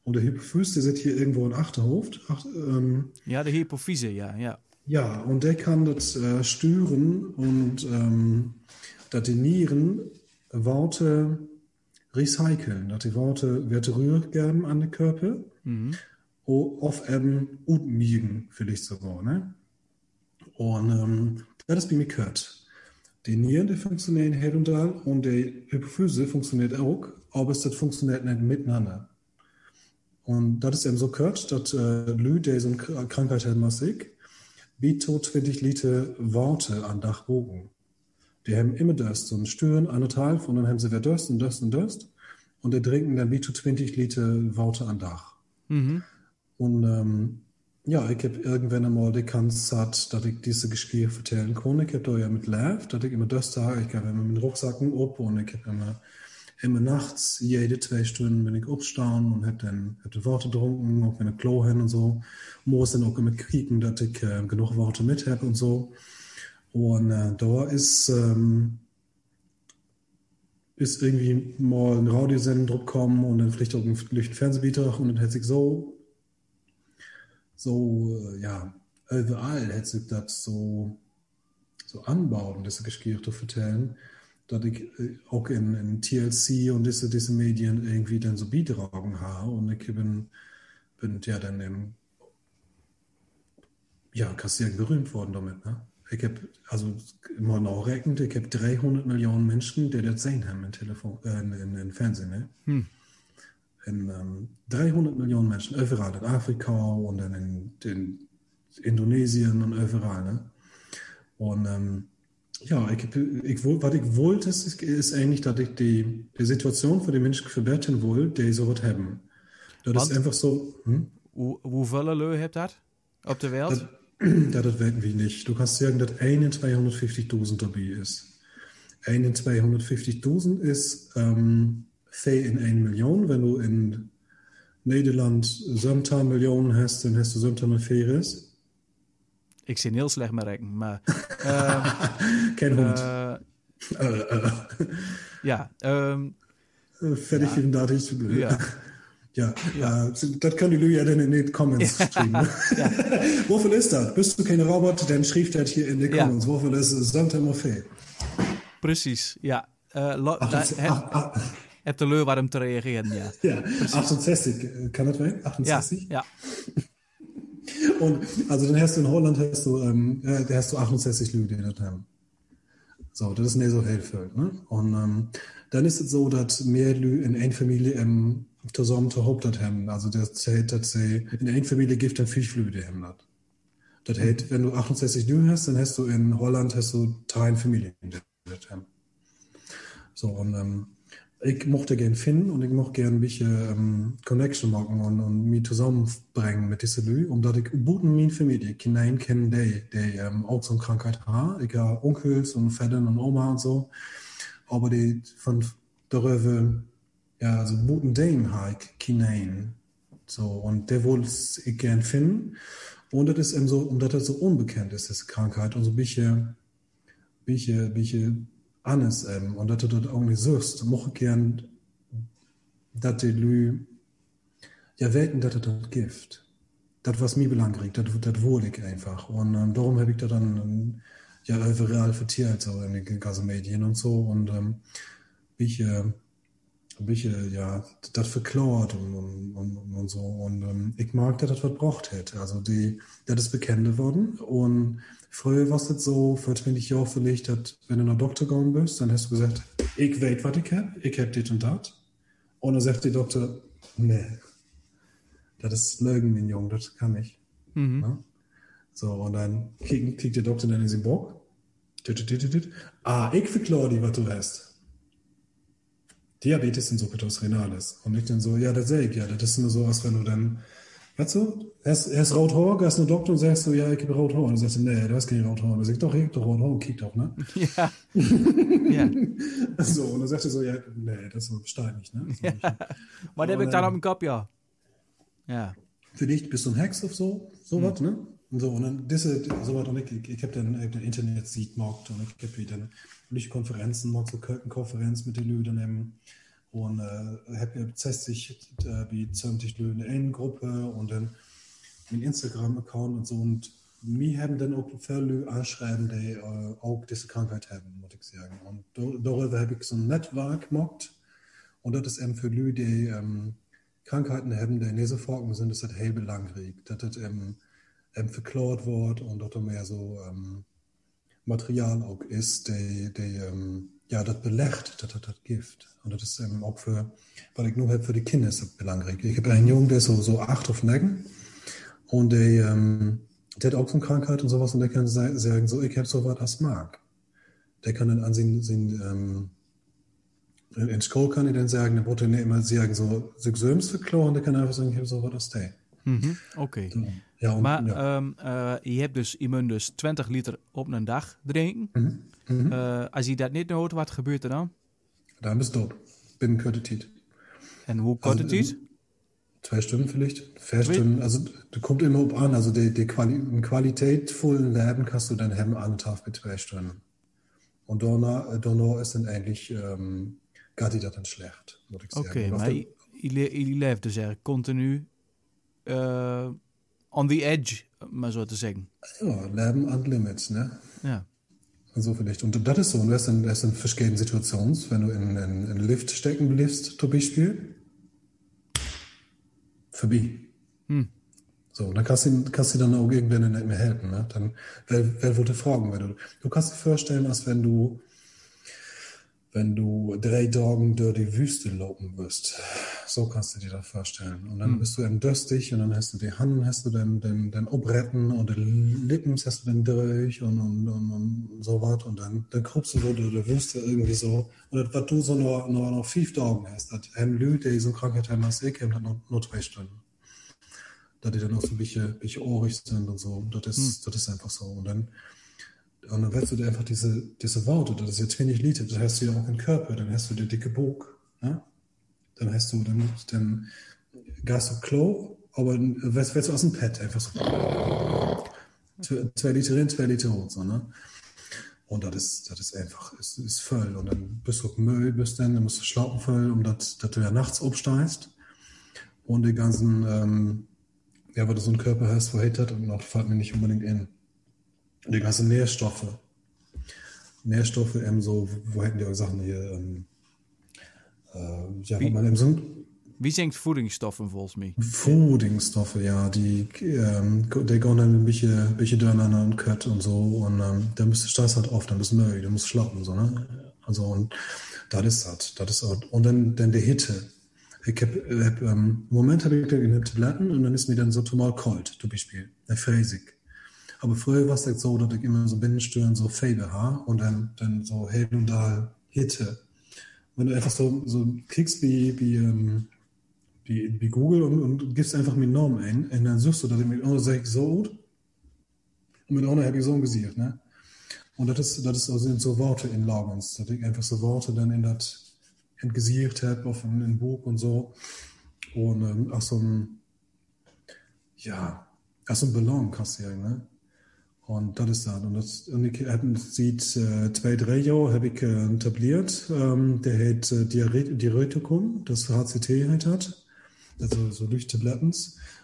Und der Hypophyse, der sitzt hier irgendwo in Achterhof. Ja, de hypofyse, ja. Ja, und der kann das steuern und dass die Nieren Worte recyceln, dass die Worte Werte rührgeben an den Körper, auf eben utmigen, vielleicht sogar, ne? Und das ist bei mir gehört. Die Nieren, die funktionieren her und da und die Hypophyse funktioniert auch, aber das funktioniert nicht miteinander. Und das ist eben so gehört, dass Leute, die so eine Krankheit haben, was ich, wie 20 Liter Worte an Dach bogen. Die haben immer Durst, so ein Stören, 1,5 und dann haben sie wieder Durst und Durst und Durst. Und die trinken dann wie 20 Liter Worte an Dach. Und ja, ich habe irgendwann einmal die Kanz hat, dass ich diese Geschichte vertellen kann. Ich habe da ja mit Lev, dass ich immer Durst habe. Ich habe immer meinen Rucksack ab und ich habe immer nachts, jede 2 Stunden bin ich aufstehen und habe die Worte getrunken, auch meine Klo hin und so. Muss dann auch immer kriegen, dass ich genug Worte mit habe und so. Und da ist irgendwie mal ein Radiosender drauf gekommen und dann vielleicht auch ein Fernsehbeitrag und dann hätte ich ja, überall hätte sich das so anbauen, diese Geschichte zu vertellen, dass ich auch in TLC und diese Medien irgendwie dann so beitragen habe und ich bin ja dann kassiert berühmt worden damit, ne? Ich habe, also mal nachrechnet, ich habe 300 Millionen Menschen, die das sehen haben im Fernsehen, ne? 300 Millionen Menschen, überall in Afrika und dann in Indonesien und überall, ne? Und ja, was ich wollte, ist eigentlich, dass ich die Situation für die Menschen verbessern will, die sowas haben. Das ist einfach so. Hoeveel Leu hebt dat op de wereld? Das werden wir nicht. Du kannst sagen, dass 1 in 250.000 dabei ist. 1 in 250.000 ist 4 in 1 Million. Wenn du in Nederland 17 Millionen hast, dann hast du 17 Veres. Ik zit heel slecht met rekenen, maar... Kein Hund. Ja. Fertig, vielen Dank. Ja. Ja, das können die Leute ja dann in den Comments schreiben. Wofür ist das? Bist du kein Roboter, dann schreibt das hier in den Comments. Wofür ist es? Sonntag veel. Precies, ja. Heb de Leur waar om te reageren, ja. Ja, 68, kann das sein? 68? Ja. Und also dann hast du in Holland hast du 68 Leute, die das haben. So, das ist nicht so hilfreich, ne? Und dann ist es so, dass mehr Leute in einer Familie zusammen zu Hauptstadt haben. Also das heißt, dass sie in einer Familie gibt dann 5 Leute haben das. Das heißt, wenn du 68 Leute hast, dann hast du in Holland 3 Familien, die das haben. So, und ich mochte gerne finden und ich mochte gerne ein bisschen Connection machen und mich zusammenbringen mit diesen Leuten, omdat ich in meine Familie hinein kenne, die auch so eine Krankheit haben. Ich habe Onkels und Väter und Oma und so, aber die von darüber, ja, so guten Dame habe ich hinein. So, und der wollte ich gerne finden. Und das ist eben so, omdat das so unbekannt ist, diese Krankheit, und so ein bisschen anders eben. Und dass du das auch nicht suchst, mochte ich gern, dass die Leute ja wetten, dass das Gift. Das, was mir belangrijk, das wollte ich einfach. Und darum habe ich das dann überall vertiert, so in den ganzen Medien und so. Und ja, das verklaut und so. Und ich mag, dass das was gebraucht hätte. Also das ist bekannt geworden. Und früher war es so, vor 20 Jahren vielleicht, dass wenn du nach Doktor gegangen bist, dann hast du gesagt, ich weiß, was ich hab dit und das. Und dann sagt der Doktor, nee, das ist Lügen, mein Junge, das kann ich. Ja? So, und dann kriegt der Doktor dann in den Bock. Ich verklau dir, was du hast. Diabetes insipidus renalis. Und ich dann so, ja, das sehe ich ja. Das ist nur so, als wenn du dann, weißt du, erst rot Haar, gehst du Doktor und sagst so, ja, ich habe rot Haar. Und du sagst, nee, du hast kein rot Haar. Und du sagst, doch, ich habe doch rot Haar, kick doch, ne? Ja. Ja. So, und dann sagt er so, ja, nee, das besteht nicht, ne? So, ja. Maar dat heb ik dan op mijn kop, ja. Ja. Für dich bist du ein Hex auf sowas, ne? Und so, und dann sowas, und ich habe dann Internet-Seed gemacht und ich habe wieder nicht Konferenzen gemacht, so Kirchenkonferenz mit den Leuten und habe 60 wie 20 Leute in einer Gruppe und dann mein Instagram-Account und so, und mir haben dann auch viele Leute anschreiben, die auch diese Krankheit haben, muss ich sagen. Und darüber habe ich so ein Netzwerk gemacht, und das ist eben für Leute, die Krankheiten haben, die nicht so vorkommen sind, das hat halbe langwierig, dass das verklaut wird und dass da mehr so Material auch ist, das belegt, das Gift. Und das ist auch weil ich nur habe für die Kinder ist das belangrik. Ich habe einen Jungen, der ist so 8 auf Necken und der hat auch so eine Krankheit und sowas und der kann sagen, so, ich habe sowas als Mark. Der kann dann an in School kann ich dann sagen, der wollte nicht immer sagen, so, Söms verkloren, der kann einfach sagen, ich habe sowas als der. Oké. Ja, und, Maar ja. je hebt dus, je moet dus 20 liter op een dag drinken. Als je dat niet doet, wat gebeurt er dan? Da bist du binnen kurzer Zeit. En hoe kort het is? 2 Stunden vielleicht, 4 Stunden. Also, das kommt immer an. Also, einen qualitätvollen Leben kannst du dann haben an Tag mit 2 Stunden. Und danach ist dann eigentlich, gaat die dat dan schlecht, moet ik zeggen. Oké, maar je leeft dus eigenlijk continu on the edge, maar zo te zeggen. Ja, Leben an Limits, ne? Ja. So vielleicht. Und das ist so. Und das sind verschiedene Situationen, wenn du in einen Lift stecken bleibst, zum Beispiel. Vorbei. So, dann kannst du dann auch irgendwann nicht mehr helfen. Ne? Dann, wer würde fragen, wenn du kannst dir vorstellen, als wenn du 3 Tage durch die Wüste laufen wirst. So kannst du dir das vorstellen. Und dann bist du eben durstig und dann hast du die Hand, hast du dann Obretten und die Lippen hast du dann durch und so was. Und dann krupst du so durch die Wüste irgendwie so. Und das, was du so noch 5 Tage hast, das haben Leute, die so eine Krankheit haben, als ich, haben das nur 2 Stunden. Dass die dann auch so ein bisschen ohrig sind und so. Das ist einfach so. Und dann weißt du einfach diese Worte, das ist jetzt wenig Liter, das hast du ja auch im Körper, dann hast du den dicke Bug, ne? Dann hast du dann Gas auf Klo, aber weißt du aus dem Pad, einfach so 2 Liter rein, 2 Liter raus, so, ne? Und das ist einfach, ist voll. Und dann bist du auf Müll, dann musst du schlafen voll, dass du ja nachts aufsteigst und die ganzen, weil du so einen Körper hast, wo hat und noch fällt mir nicht unbedingt in. Die ganzen Nährstoffe eben so, wo hätten die auch Sachen hier, wat man eben so. Wie zingt voedingsstoffen volgens mij? Voedingsstoffe, ja, die gehen dann ein bisschen durcheinander und Kött und so und dann bist du stehst halt auf, dann bist du müde, du musst schlafen, so, ne? Also, und das ist halt. Und dann die Hitze. Im Moment habe ich dann Tabletten und dann ist mir dann so total kalt, zum Beispiel, fräsig. Aber früher war es halt so, dass ich immer so Binnenstürmen, so Fäden habe und dann so hell und da Hitte. Wenn du einfach so klickst wie Google und gibst einfach meinen Namen ein und dann suchst du, dass ich mit einer sage ich so gut und mit einer habe ich so ein Gesicht, ne? Und das ist also sind so Worte in Lagons, dass ich einfach so Worte dann in Gesicht habe, auf ein Buch und so. Und auch so ein Ballon kannst du sagen, ne? Und das ist das. Und ich seit 2-3 Jahren habe ich tabliert, der hat Diureticum, das HCT hat, also so durch Tabletten.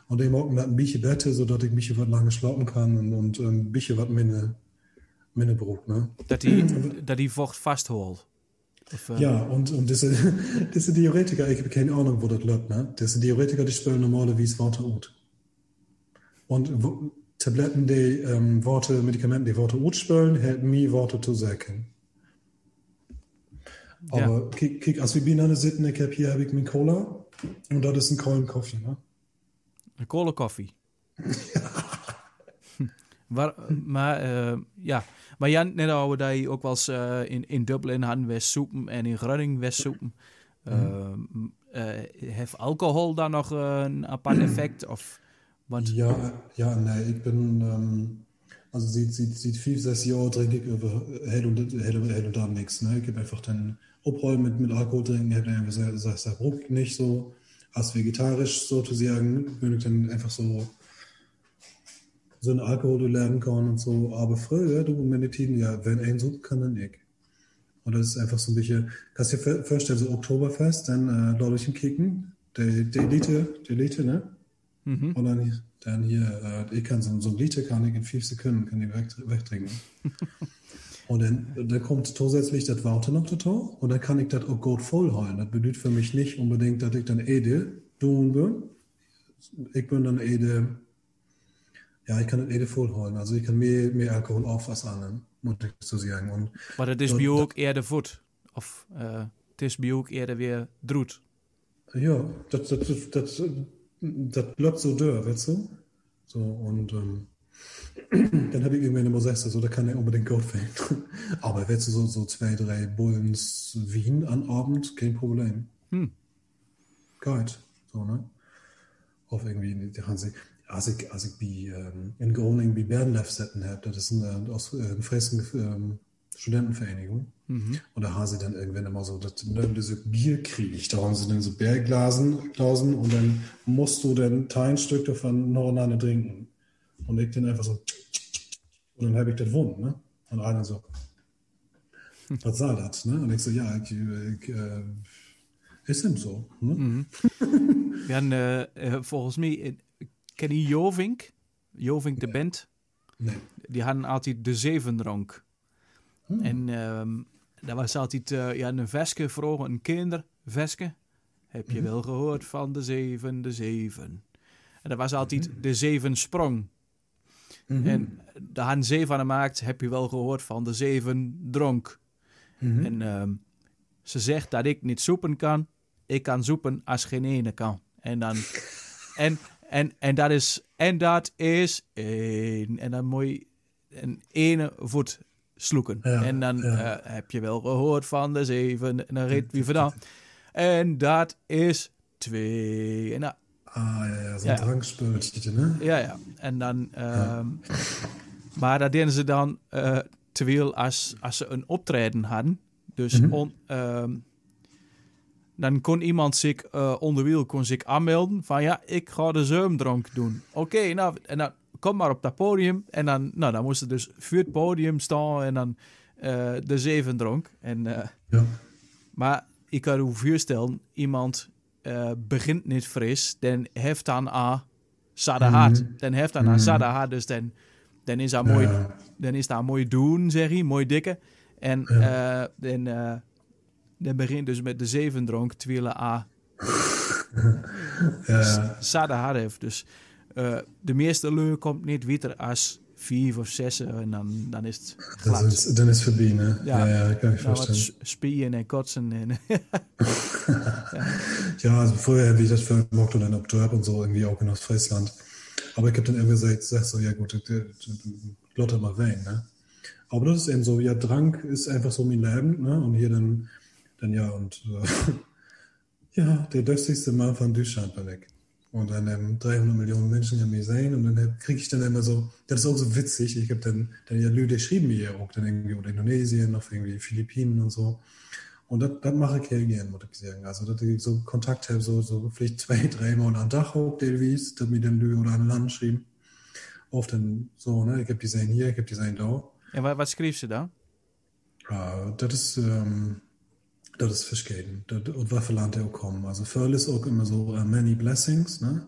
Und ich mag ein bisschen Bette, sodass ich mich was lange schlafen kann und ein bisschen was meine braucht, ne? Dat die vocht vastholt. Ja, und diese Diuretiker, ich habe keine Ahnung, wo das läuft, ne? Diese Diuretiker, die spüren normalerweise Worte out. Und Tabletten, die Medikamenten, die Worte out spüren, helfen mir, Worte zu sagen. Aber kijk, als wir binnen zitten, ich habe ich mijn Cola und das ist ein kalm Kaffee, ne? Een kolen koffie. Maar Jan, net over dat je ook wel eens in Dublin hadden we soepen en in Groningen was soepen. Heeft alcohol dan nog een apart effect? Of wat? Ja, nee, ik ben, also seit 5-6 Jahren trinke ich über hell und da nichts. Ne? Ich habe einfach dann Abräumen mit Alkohol trinken, ich habe dann einfach gesagt, ruck nicht so, als vegetarisch sozusagen, wenn ich dann einfach so einen Alkohol lernen kann und so. Aber früher, du meditieren, ja, wenn ein Suppen kann, dann ich. Und das ist einfach so ein bisschen, kannst du dir vorstellen, so Oktoberfest, dann Leute kicken, die Elite, ne? Und dann hier, ich kann so ein Liter kann ich in 5 Sekunden kann ich wegtrinken. Und dann kommt zusätzlich das Warte noch dazu und dann kann ich das auch gut vollholen. Das bedeutet für mich nicht unbedingt, dass ich dann tun bin. Ich bin dann ja, ich kann das vollholen. Also ich kann mehr Alkohol auf als anderen, muss ich so sagen. Und maar het is bij jou ook eerder voet? Of het is bij jou ook eerder weer droet? Ja, das bleibt so durch, weißt du? So, und Dann habe ich irgendwann immer gesagt, so, da kann er unbedingt gut werden. Aber wenn du so 2, 3 Bullens Wien an Abend, kein Problem. Geht. So, ne? Of irgendwie, die gaan ze, als ik bij, in Groningen bij Bernlef zitten heb, dat is een Fressen Studentenvereinigung. Und da haben sie dann irgendwann immer so, diese Bierkrieg, da haben sie dann so Bärglasen und dann musst du dann ein Stück davon nacheinander trinken. Und ich dann einfach so, und dann habe ich das gewonnen, ne? Und einer so, was soll das, ne? Und ich so, ja, ist eben so, ne? We hadden volgens mij, ken je Jovink? Jovink de band? Nee. Die hadden altijd de zevendronk. En daar was altijd een veske vroeger, een kinderveske. Heb je wel gehoord van de zeven? En dat was altijd de zevensprong. En daar hadden 7 van gemaakt, heb je wel gehoord van de 7 dronk. En ze zegt dat ik niet soepen kan. Ik kan soepen als geen ene kan. En dan... En dat is één. En dan moet je een ene voet sloeken. Ja, en dan heb je wel gehoord van de 7. En dan reed wie vandaan. En dat is 2. En dan, zo'n drankspultje, ne? Ja. En dan... Maar dat deden ze dan terwijl als ze een optreden hadden. Dus dan kon iemand zich onderwijl aanmelden van ja, ik ga de zeumdronk doen. Oké, nou, en dan kom maar op dat podium. En dan moest je dus voor het podium staan en dan de zevendronk. En, maar ik kan je voorstellen, iemand begint niet fris, dan heeft dan aan Sadahat. Dan heeft dan aan Sadahat, dus dan is dat mooi, dan is dat mooi doen, zeg je, mooi dikke. En dan begint dus met de zevendronk, terwijl A Sadahat heeft. Dus de meeste leur komt niet weiter als 5 of 6 en dan is het glad. Dan is het voorbij, ne? Ja, kan ik voorstellen. Wat spieën en kotsen. En ja, also vorher habe ich das vermocht und dann auf Dorp und so irgendwie auch in Ostfriesland. Aber ich habe dann irgendwie gesagt so, ja gut, Lotte mal wein, ne? Aber das ist eben so, ja, Drang ist einfach so mein Leben, ne? Und hier dann ja, und ja, der dürstigste Mann von Deutschland war weg. Und dann 300 Millionen Menschen haben mich gesehen und dann kriege ich dann immer so, das ist auch so witzig, ich habe dann ja Leute geschrieben mir auch dann irgendwie, oder Indonesien, noch irgendwie Philippinen und so. Und das mache ich sehr gerne, muss ich sagen. Also, dass ich so Kontakt habe, so vielleicht 2, 3 Mal am Tag auch, dass mir dann Leute oder an Land schreiben. Oft dann so, ne, ich habe die sein hier, ich habe die sein da. En wat schreef ze dan? Das ist Fischgeben. Und was verlangt er auch kommen? Also, Förl ist auch immer so, many blessings, ne?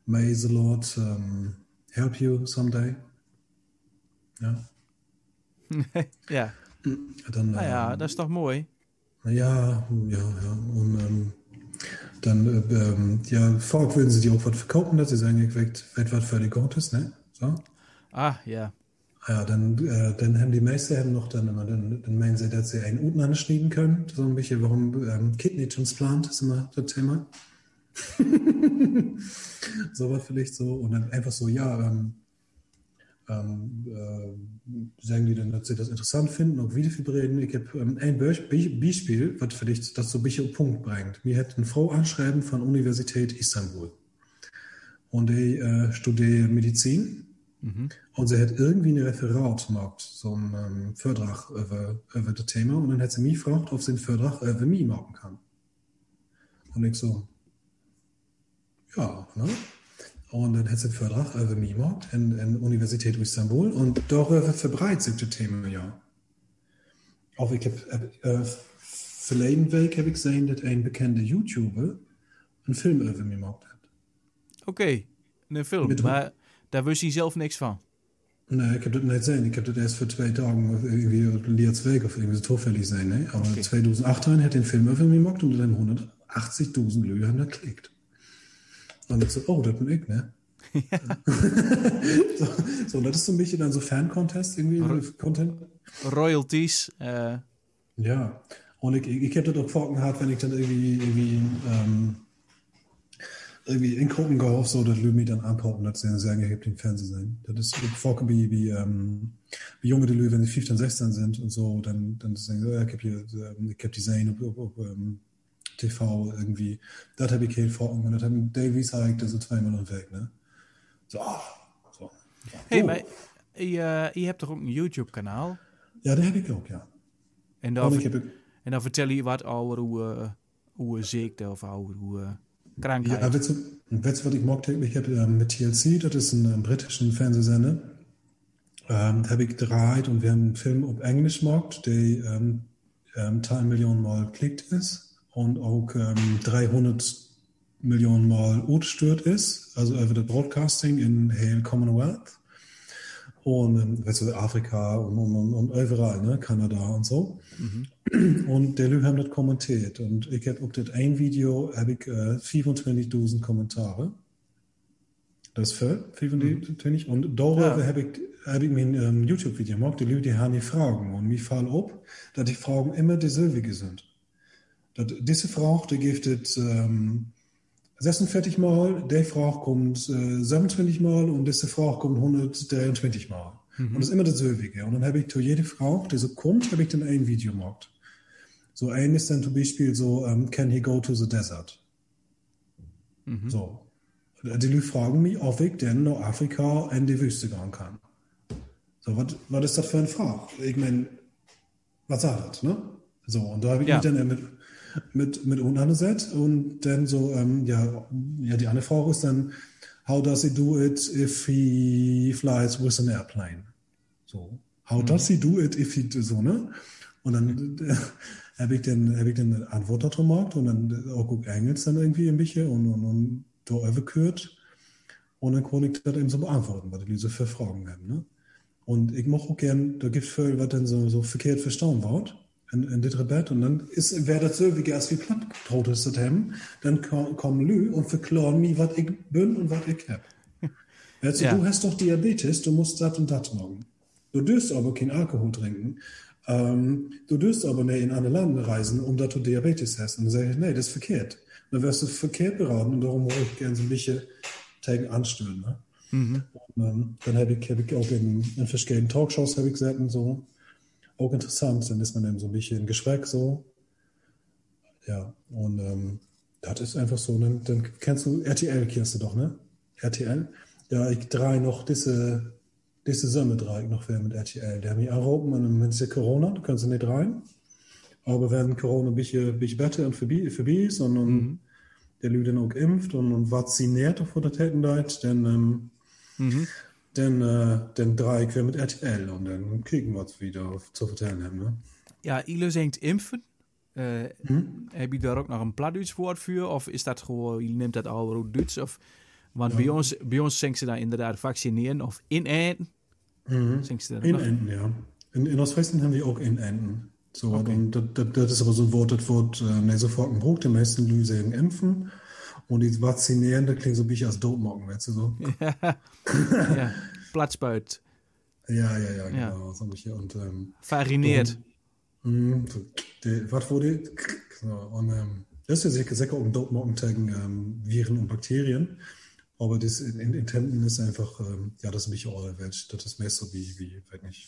May the Lord help you someday. Ja. Ja. Dann, ja, dat is toch mooi? Ja. Und dann, ja, vorher würden sie die auch was verkaufen, dass sie sagen, ich weiß was für die Gottes, ne? So. Ja. Ja, dann haben die meisten noch dann meinen sie, dass sie einen Uten anschreiben können. So ein bisschen, warum Kidney Transplant ist immer das Thema. So was vielleicht so. Und dann einfach so, ja, sagen die dann, dass sie das interessant finden, auch wieder viel reden. Ich habe ein Beispiel, was vielleicht das so ein bisschen auf den Punkt bringt. Mir hat eine Frau anschreiben von Universität Istanbul. Und die studiert Medizin. Und sie hat irgendwie ein Referat gemacht, so einen Vortrag über das Thema. Und dann hat sie mich gefragt, ob sie einen Vortrag über mich machen kann. Und ich so, ja, ne? Und dann hat sie einen Vortrag über mich gemacht in der Universität Istanbul. Und darüber verbreitet sich das Thema, ja. Auch ich habe verleden Week habe ich gesehen, dass ein bekannter YouTuber einen Film über mich gemacht hat. Oké, een film, maar daar wist hij zelf niks van. Nee, ik heb dat niet gezien. Ik heb dat erst voor 2 Tagen irgendwie Liers Weg of irgendwie so zufällig sein. Ne? Aber 2018 hat den Film über mich gemacht und dann 180.000 Leute haben da geklickt. Und ich so, oh, das bin ich, ne? Ja. so, das ist so ein bisschen dann so Fan-Contest irgendwie, Content. Royalties. Ja, und ich habe das auch vorgehabt, wenn ich dann irgendwie irgendwie ingucken gehofft, so, dass Leute mich dann anpauken, dass sie sagen, ich habe den Fernsehen. Das ist vorkommen wie junge die Leute, wenn sie 15, 16 sind und so, dann sagen sie, ja, ich hab die Serien auf TV irgendwie. Das habe ich hier vorkommen und das haben Davy zeigt, das ist zweimal noch weg, ne? So, so. Hey, maar je hebt toch ook een YouTube-kanaal? Ja, dat heb ik ook, ja. En dan vertel je wat over hoe ziekte of over hoe krankheid. Ja, weet je wat ik mochte? Ik heb met TLC, dat is een britische Fernsehsender, heb ik draait und wir haben einen Film auf Englisch gemacht, der 10 Millionen Mal geklickt ist und auch 300 Millionen Mal utgestört ist, also über das Broadcasting in heel Commonwealth und weißt du, Afrika und überall, ne, Kanada und so. Und der Leute haben das kommentiert und ich habe auf das ein Video habe ich 25.000 Kommentare. Das ist für 25 und darüber habe ich mein YouTube-Video gemacht. Die Leute haben die Fragen und mir fallen auf, dass die Fragen immer dieselbe sind. Diese Frage, die gibt es 46 Mal, die Frage kommt 27 Mal und diese Frage kommt 123 Mal. Und das ist immer dasselbe. Und dann habe ich zu jeder Frage, die so kommt, habe ich dann ein Video gemacht. So ein ist dann zum Beispiel so, can he go to the desert? So. Die Leute fragen mich, ob ich denn nach Afrika in die Wüste gehen kann. So, was ist das für eine Frage? Ich meine, was sagt das, ne? So, und da habe ich mich dann mit auseinandergesetzt und dann so, die andere Frage ist dann, how does he do it if he flies with an airplane? So, how does he do it if he, so, ne? Und dann habe ich dann eine Antwort darauf gemacht und dann auch gut Englisch dann irgendwie ein bisschen und da übergehört und dann konnte ich das eben so beantworten, weil die so für Fragen haben, ne? Und ich mache auch gern, da gibt es viel, was dann so verkehrt verstanden wird in das Bett und dann wäre das so, wie als wir platt protestet haben, dann kommen Lü und verklauen mir, was ich bin und was ich habe. Weißt du, du hast doch Diabetes, du musst das und das machen. Du dürst aber keinen Alkohol trinken. Du dürst aber nicht in andere Länder reisen, dass du Diabetes hast. Und dann sage ich, nee, das ist verkehrt. Dann wirst du verkehrt beraten und darum wollte ich gerne so ein bisschen Tage anstören. Ne? Und dann habe ich auch in verschiedenen Talkshows gesagt und so, auch interessant, dann ist man eben so ein bisschen im Gespräch so. Ja, und das ist einfach so, dann kennst du RTL, kennst du doch, ne? RTL? Ja, ich drehe noch diese Sommer drehe ich noch mit RTL. Die haben mich angerufen, und wenn es Corona, du kannst nicht rein. Aber wenn Corona ein bisschen besser und vorbei ist und der Leute dann auch geimpft und vacciniert auf der Tätigkeit, dann drehe ich mit RTL und dann kriegen wir es wieder zu vertellen haben. Ne? Ja, Ile zingt impfen. Heb je daar ook nog een Plattdeutsch woord voor? Of is dat gewoon, je neemt dat al uit Duits? Of, want bij ons zingt ze dan inderdaad vaccineren of inenten. Inenten, ja. In Ostfriesland haben wir auch Inenten. So, okay. Und das ist aber so ein Wort, das wird nicht sofort gebraucht. Die meisten Leute sagen impfen. Und die vaccinieren, das klingt so ein bisschen als Dotmorgen, weißt du so? Ja, Platzbuit. Ja, genau. So ein bisschen. Und, Fariniert. Was wurde? So, und das ist ja sicher auch ein Dotmorgen gegen Viren und Bakterien. Aber das Intenten ist einfach, das ist ein bisschen alle Welt. Das ist mehr so wie weiß nicht.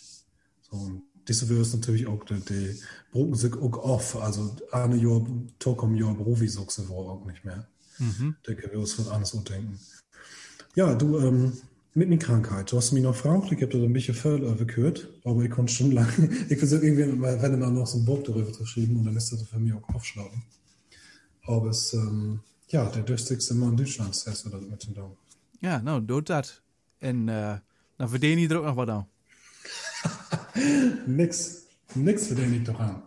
So, und diese Virus natürlich auch, die brauchen sich auch auf. Also, eine Jahr, Tokom Jahr Berufi sagst du auch nicht mehr. Der kann uns von anders denken. Ja, du, mit einer Krankheit. Du hast mich noch gefragt, ich habe da ein bisschen viel gehört, aber ich konnte schon lange, ich versuche irgendwie, wenn immer noch so ein Buch darüber zu schreiben und dann lässt das für mich auch aufschlagen. Aber es, der dürstigste Mann Deutschlands, hast du das mit den Daumen. Ja, nou, doe dat. En dan verdien je er ook nog wat aan. Niks verdien ich doch an.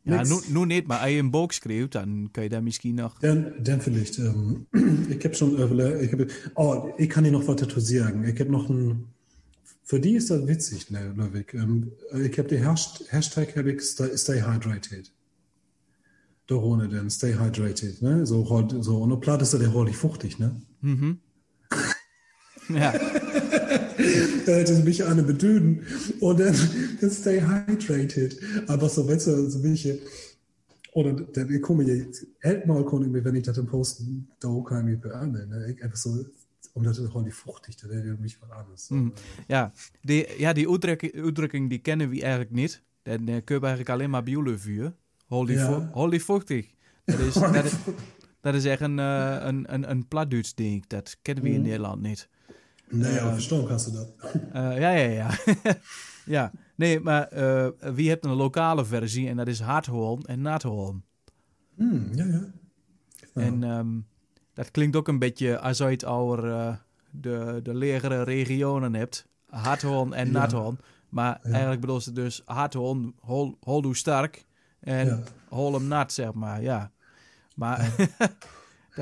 Ja, nu niet, maar als je een boek schrijft, dan kan je daar misschien nog... Dan vielleicht. Ich habe schon überlegt, ich kann dir noch was dazu sagen. Ich habe noch für die ist das witzig, Löwig. Ich habe den Hashtag Stay Hydrated. Dorone denn, Stay Hydrated, ne? So, und auf Platt ist der rollig fuchtig, ne? Ja. Da hätte sie mich eine bedüden und dann Stay Hydrated. Aber so, weißt du, so ein bisschen Und dann komme ich, elfmal konnte ich mir, wenn ich das im Posten, da kann ich mich behandeln. Ne? Ich einfach so, omdat het gewoon die vochtigte, dat is mich wat anders. Ja, die uitdrukking die kennen we eigenlijk niet. Dan kun je eigenlijk alleen maar biologie. Holy vochtig. Dat is echt een platduits ding. Dat kennen we in Nederland niet. Nee, aber verstaan kannst du dat. Ja. Ja, nee, maar wie hebt een lokale versie en dat is hardhoorn en nathoorn. Ja. En dat klinkt ook een beetje als je het over de legere regionen hebt. Hardhoorn en nathoorn. Maar eigenlijk bedoelt ze dus hardhoorn, hol doe sterk. En hol hem nat, zeg maar, ja. Maar...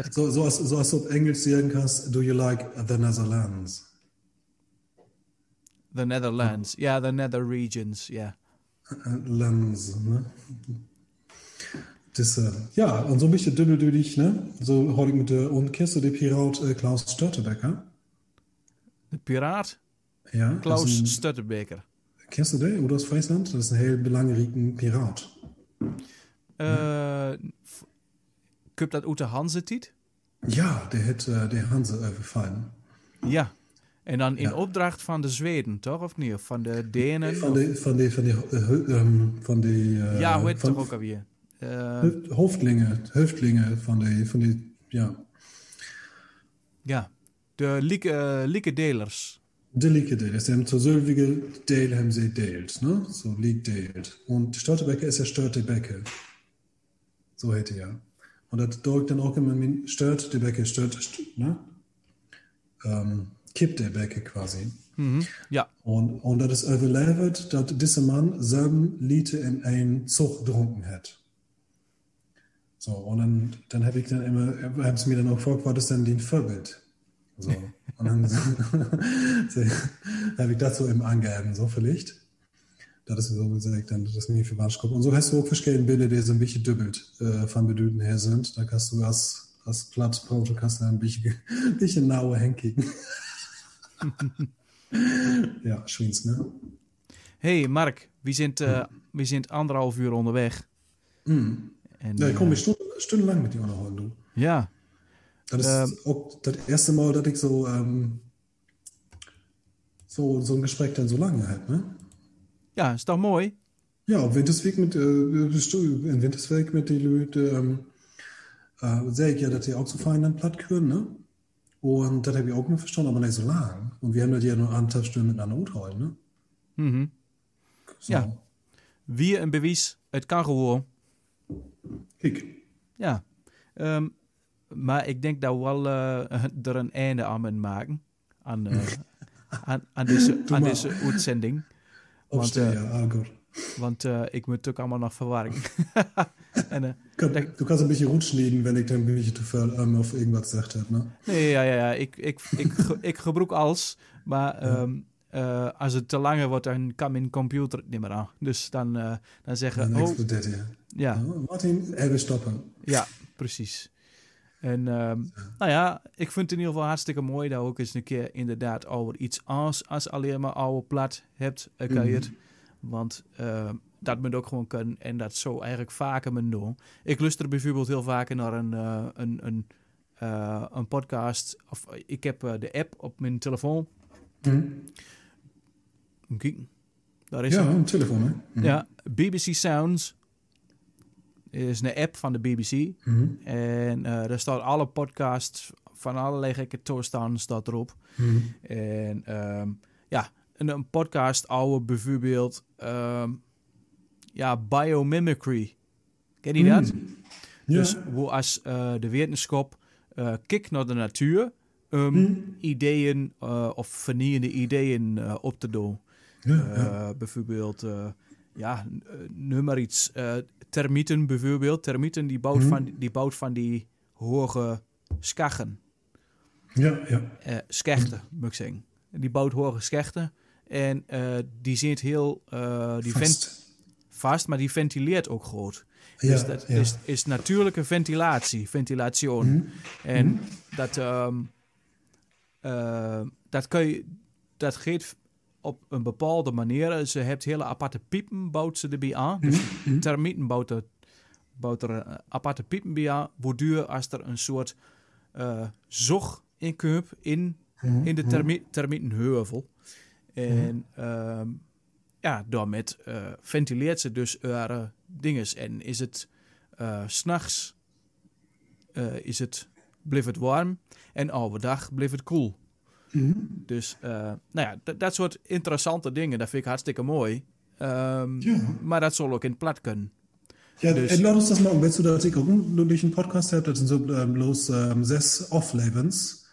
Zoals du op Engels zeggen kannst, do you like the Netherlands? The Netherlands, ja, the Nether regions, ja. Lands, ne? Das, ja, und so ein bisschen dünnedüdig, ne? So heute mit der und kennst du den Pirat Klaus Störtebeker? De piraat? Ja. Klaus Störtebeker. Kennst du den? Oder aus Friesland? Das ist ein heel belangrijke Pirat. Kunt dat uit de Hanse-tijd? Ja, der hätte der Hanse overvallen. Ja. En dan in opdracht van de Zweden, toch? Of niet? Of van de Denen? Van die ja, hoe heet het toch ook alweer? Hoofdlingen van die, ja. Ja, de lieke delers. De lieke delers. Die hebben zo'n zilvige deel hebben ze deelt, ne? Zo liek deelt. Und Störtebeker ist ja Störtebeker. So heet hij, ja. Und das drückt dann auch immer mit Störtebeker, ne? Kippt der Becke quasi. Ja. Und dat is overleverd dat deze man 7 Liter in een Zug gedronken hat. So, und dann habe ich dann immer, haben sie mir dann auch gefragt, was ist denn dein Vorbild? So, und dann habe ich das so im angegeben, so vielleicht. Das ist so gesagt, dann das mir für Warschkopf. Und so hast du auch verschiedene Bilder, die so ein bisschen dübbelt von Bedüden her sind. Da kannst du als Plattbrot, kannst du ein bisschen nauer hinkicken. Ja, schwins, ne? Hey Mark, we zijn 1,5 uur onderweg. En, ja, ich komme stundenlang mit dir unterhalten, du. Ja. Das ist auch das erste Mal, dass ich so ein Gespräch dann so lange halt, ne? Ja, is toch mooi? Ja, op Winterswijk met die Leute sehe ich ja, dass die auch zu feinen platt können, ne? Und das habe ich auch nicht verstanden, aber nicht so lang. Und wir haben das ja nur 1,5 Stunden miteinander unterhalten, ne? So. Ja. Weer een bewijs, het kan gewoon. Kijk. Ja. Maar ik denk dat we wel er een einde aan moeten maken. Aan deze uitzending. Want ik moet het ook allemaal nog verwarren. En, du kannst ein bisschen rutschneiden, wenn ich dann ein bisschen zu viel auf irgendwas gesagt habe, ne? Nee, ja. Ik gebruik alles. Maar als het te lang wordt, dan kan mijn computer het niet meer aan. Dus dan zeggen... Dan explodeert hij. Ja. Martin, even stoppen. Ja, precies. En nou ja, ik vind het in ieder geval hartstikke mooi dat we ook eens een keer inderdaad over iets als alleen maar oude plat hebt gecreëerd. Want dat moet ook gewoon kunnen en dat zo eigenlijk vaker moet doen. Ik luister bijvoorbeeld heel vaak naar een podcast. Of ik heb de app op mijn telefoon. Kijk, daar is een telefoon, hè? Ja, BBC Sounds. Is een app van de BBC. En daar staat alle podcasts van allerlei gekke toestanden staat erop. En een podcast oude bijvoorbeeld biomimicry. Ken je dat? Dus hoe als de wetenschap kijkt naar de natuur ideeën of vernieuwende ideeën op te doen. Bijvoorbeeld noem maar iets. Termieten bijvoorbeeld. Termieten die bouwt van die hoge skachen. Schechten, moet ik zeggen. Die bouwt hoge schechten. En die zit heel... vast, maar die ventileert ook groot. Dus dat is natuurlijke ventilation. En dat geeft op een bepaalde manier. Ze heeft hele aparte piepen, bouwt ze erbij aan. Dus termieten bouwt er een aparte piepen bij aan, waardoor als er een soort zog in komt in de termietenheuvel. En daarmee ventileert ze dus dinges. En is het 's nachts blijft het warm en overdag blijft het koel. Dus dat soort interessante dingen, dat vind ik hartstikke mooi. Maar dat zal ook in het plat kunnen. Ja, dus. En laat ons das machen. Willst du, dass ich auch durch einen Podcast habe? Das sind so bloß 6 Off-Levens.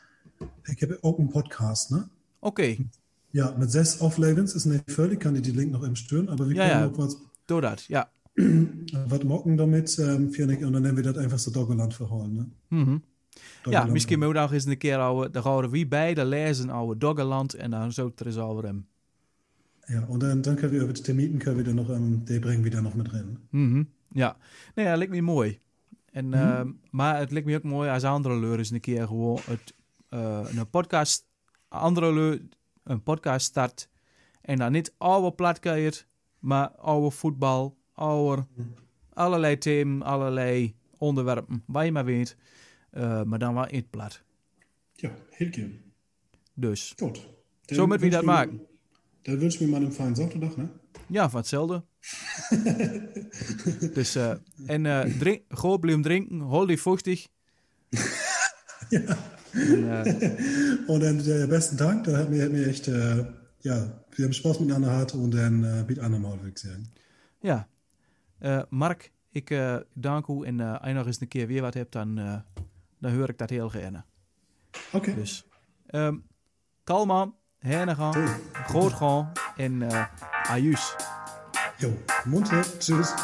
Ich habe auch einen Podcast, ne? Okay. Ja, mit 6 Off-Levens ist nicht völlig. Ich kann dir die Link noch eben stören, aber wir können auch was... Doe dat, ja. Was mocken damit, und dann nennen wir das einfach so Doggerland verholen, ne? Ja, misschien moet ook eens een keer dan gaan we wie bij de lezen oude Doggerland en dan zo het er eens over hem. Ja, und dann können wir über die Termiten können wir dann noch, die bringen wir dann noch mit rein. Ja, nee, dat lijkt me mooi. En, maar het lijkt me ook mooi als andere leur eens een keer gewoon een podcast start en dan niet oude platkeert, maar oude voetbal, oude allerlei thema's, allerlei onderwerpen, waar je maar weet, maar dan wel in het plat. Ja, heel keer. Dus, goed. Zo met wie dat maken. Dan wens ik me maar een fijne zaterdag, hè? Ja, van hetzelfde. Dus, gewoon blijven drinken, hol die vochtig. Ja. Und dann besten Dank, da hat mir echt, wir haben Spaß miteinander gehabt und dann bis andermal, würde ich sagen. Ja, Mark, ik dank u en als je nog eens een keer weer wat hebt, dan hoor ik dat heel gerne. Oké. Dus, kalm aan, heen gaan, goed gaan en ajus. Jo, munter, tschüss.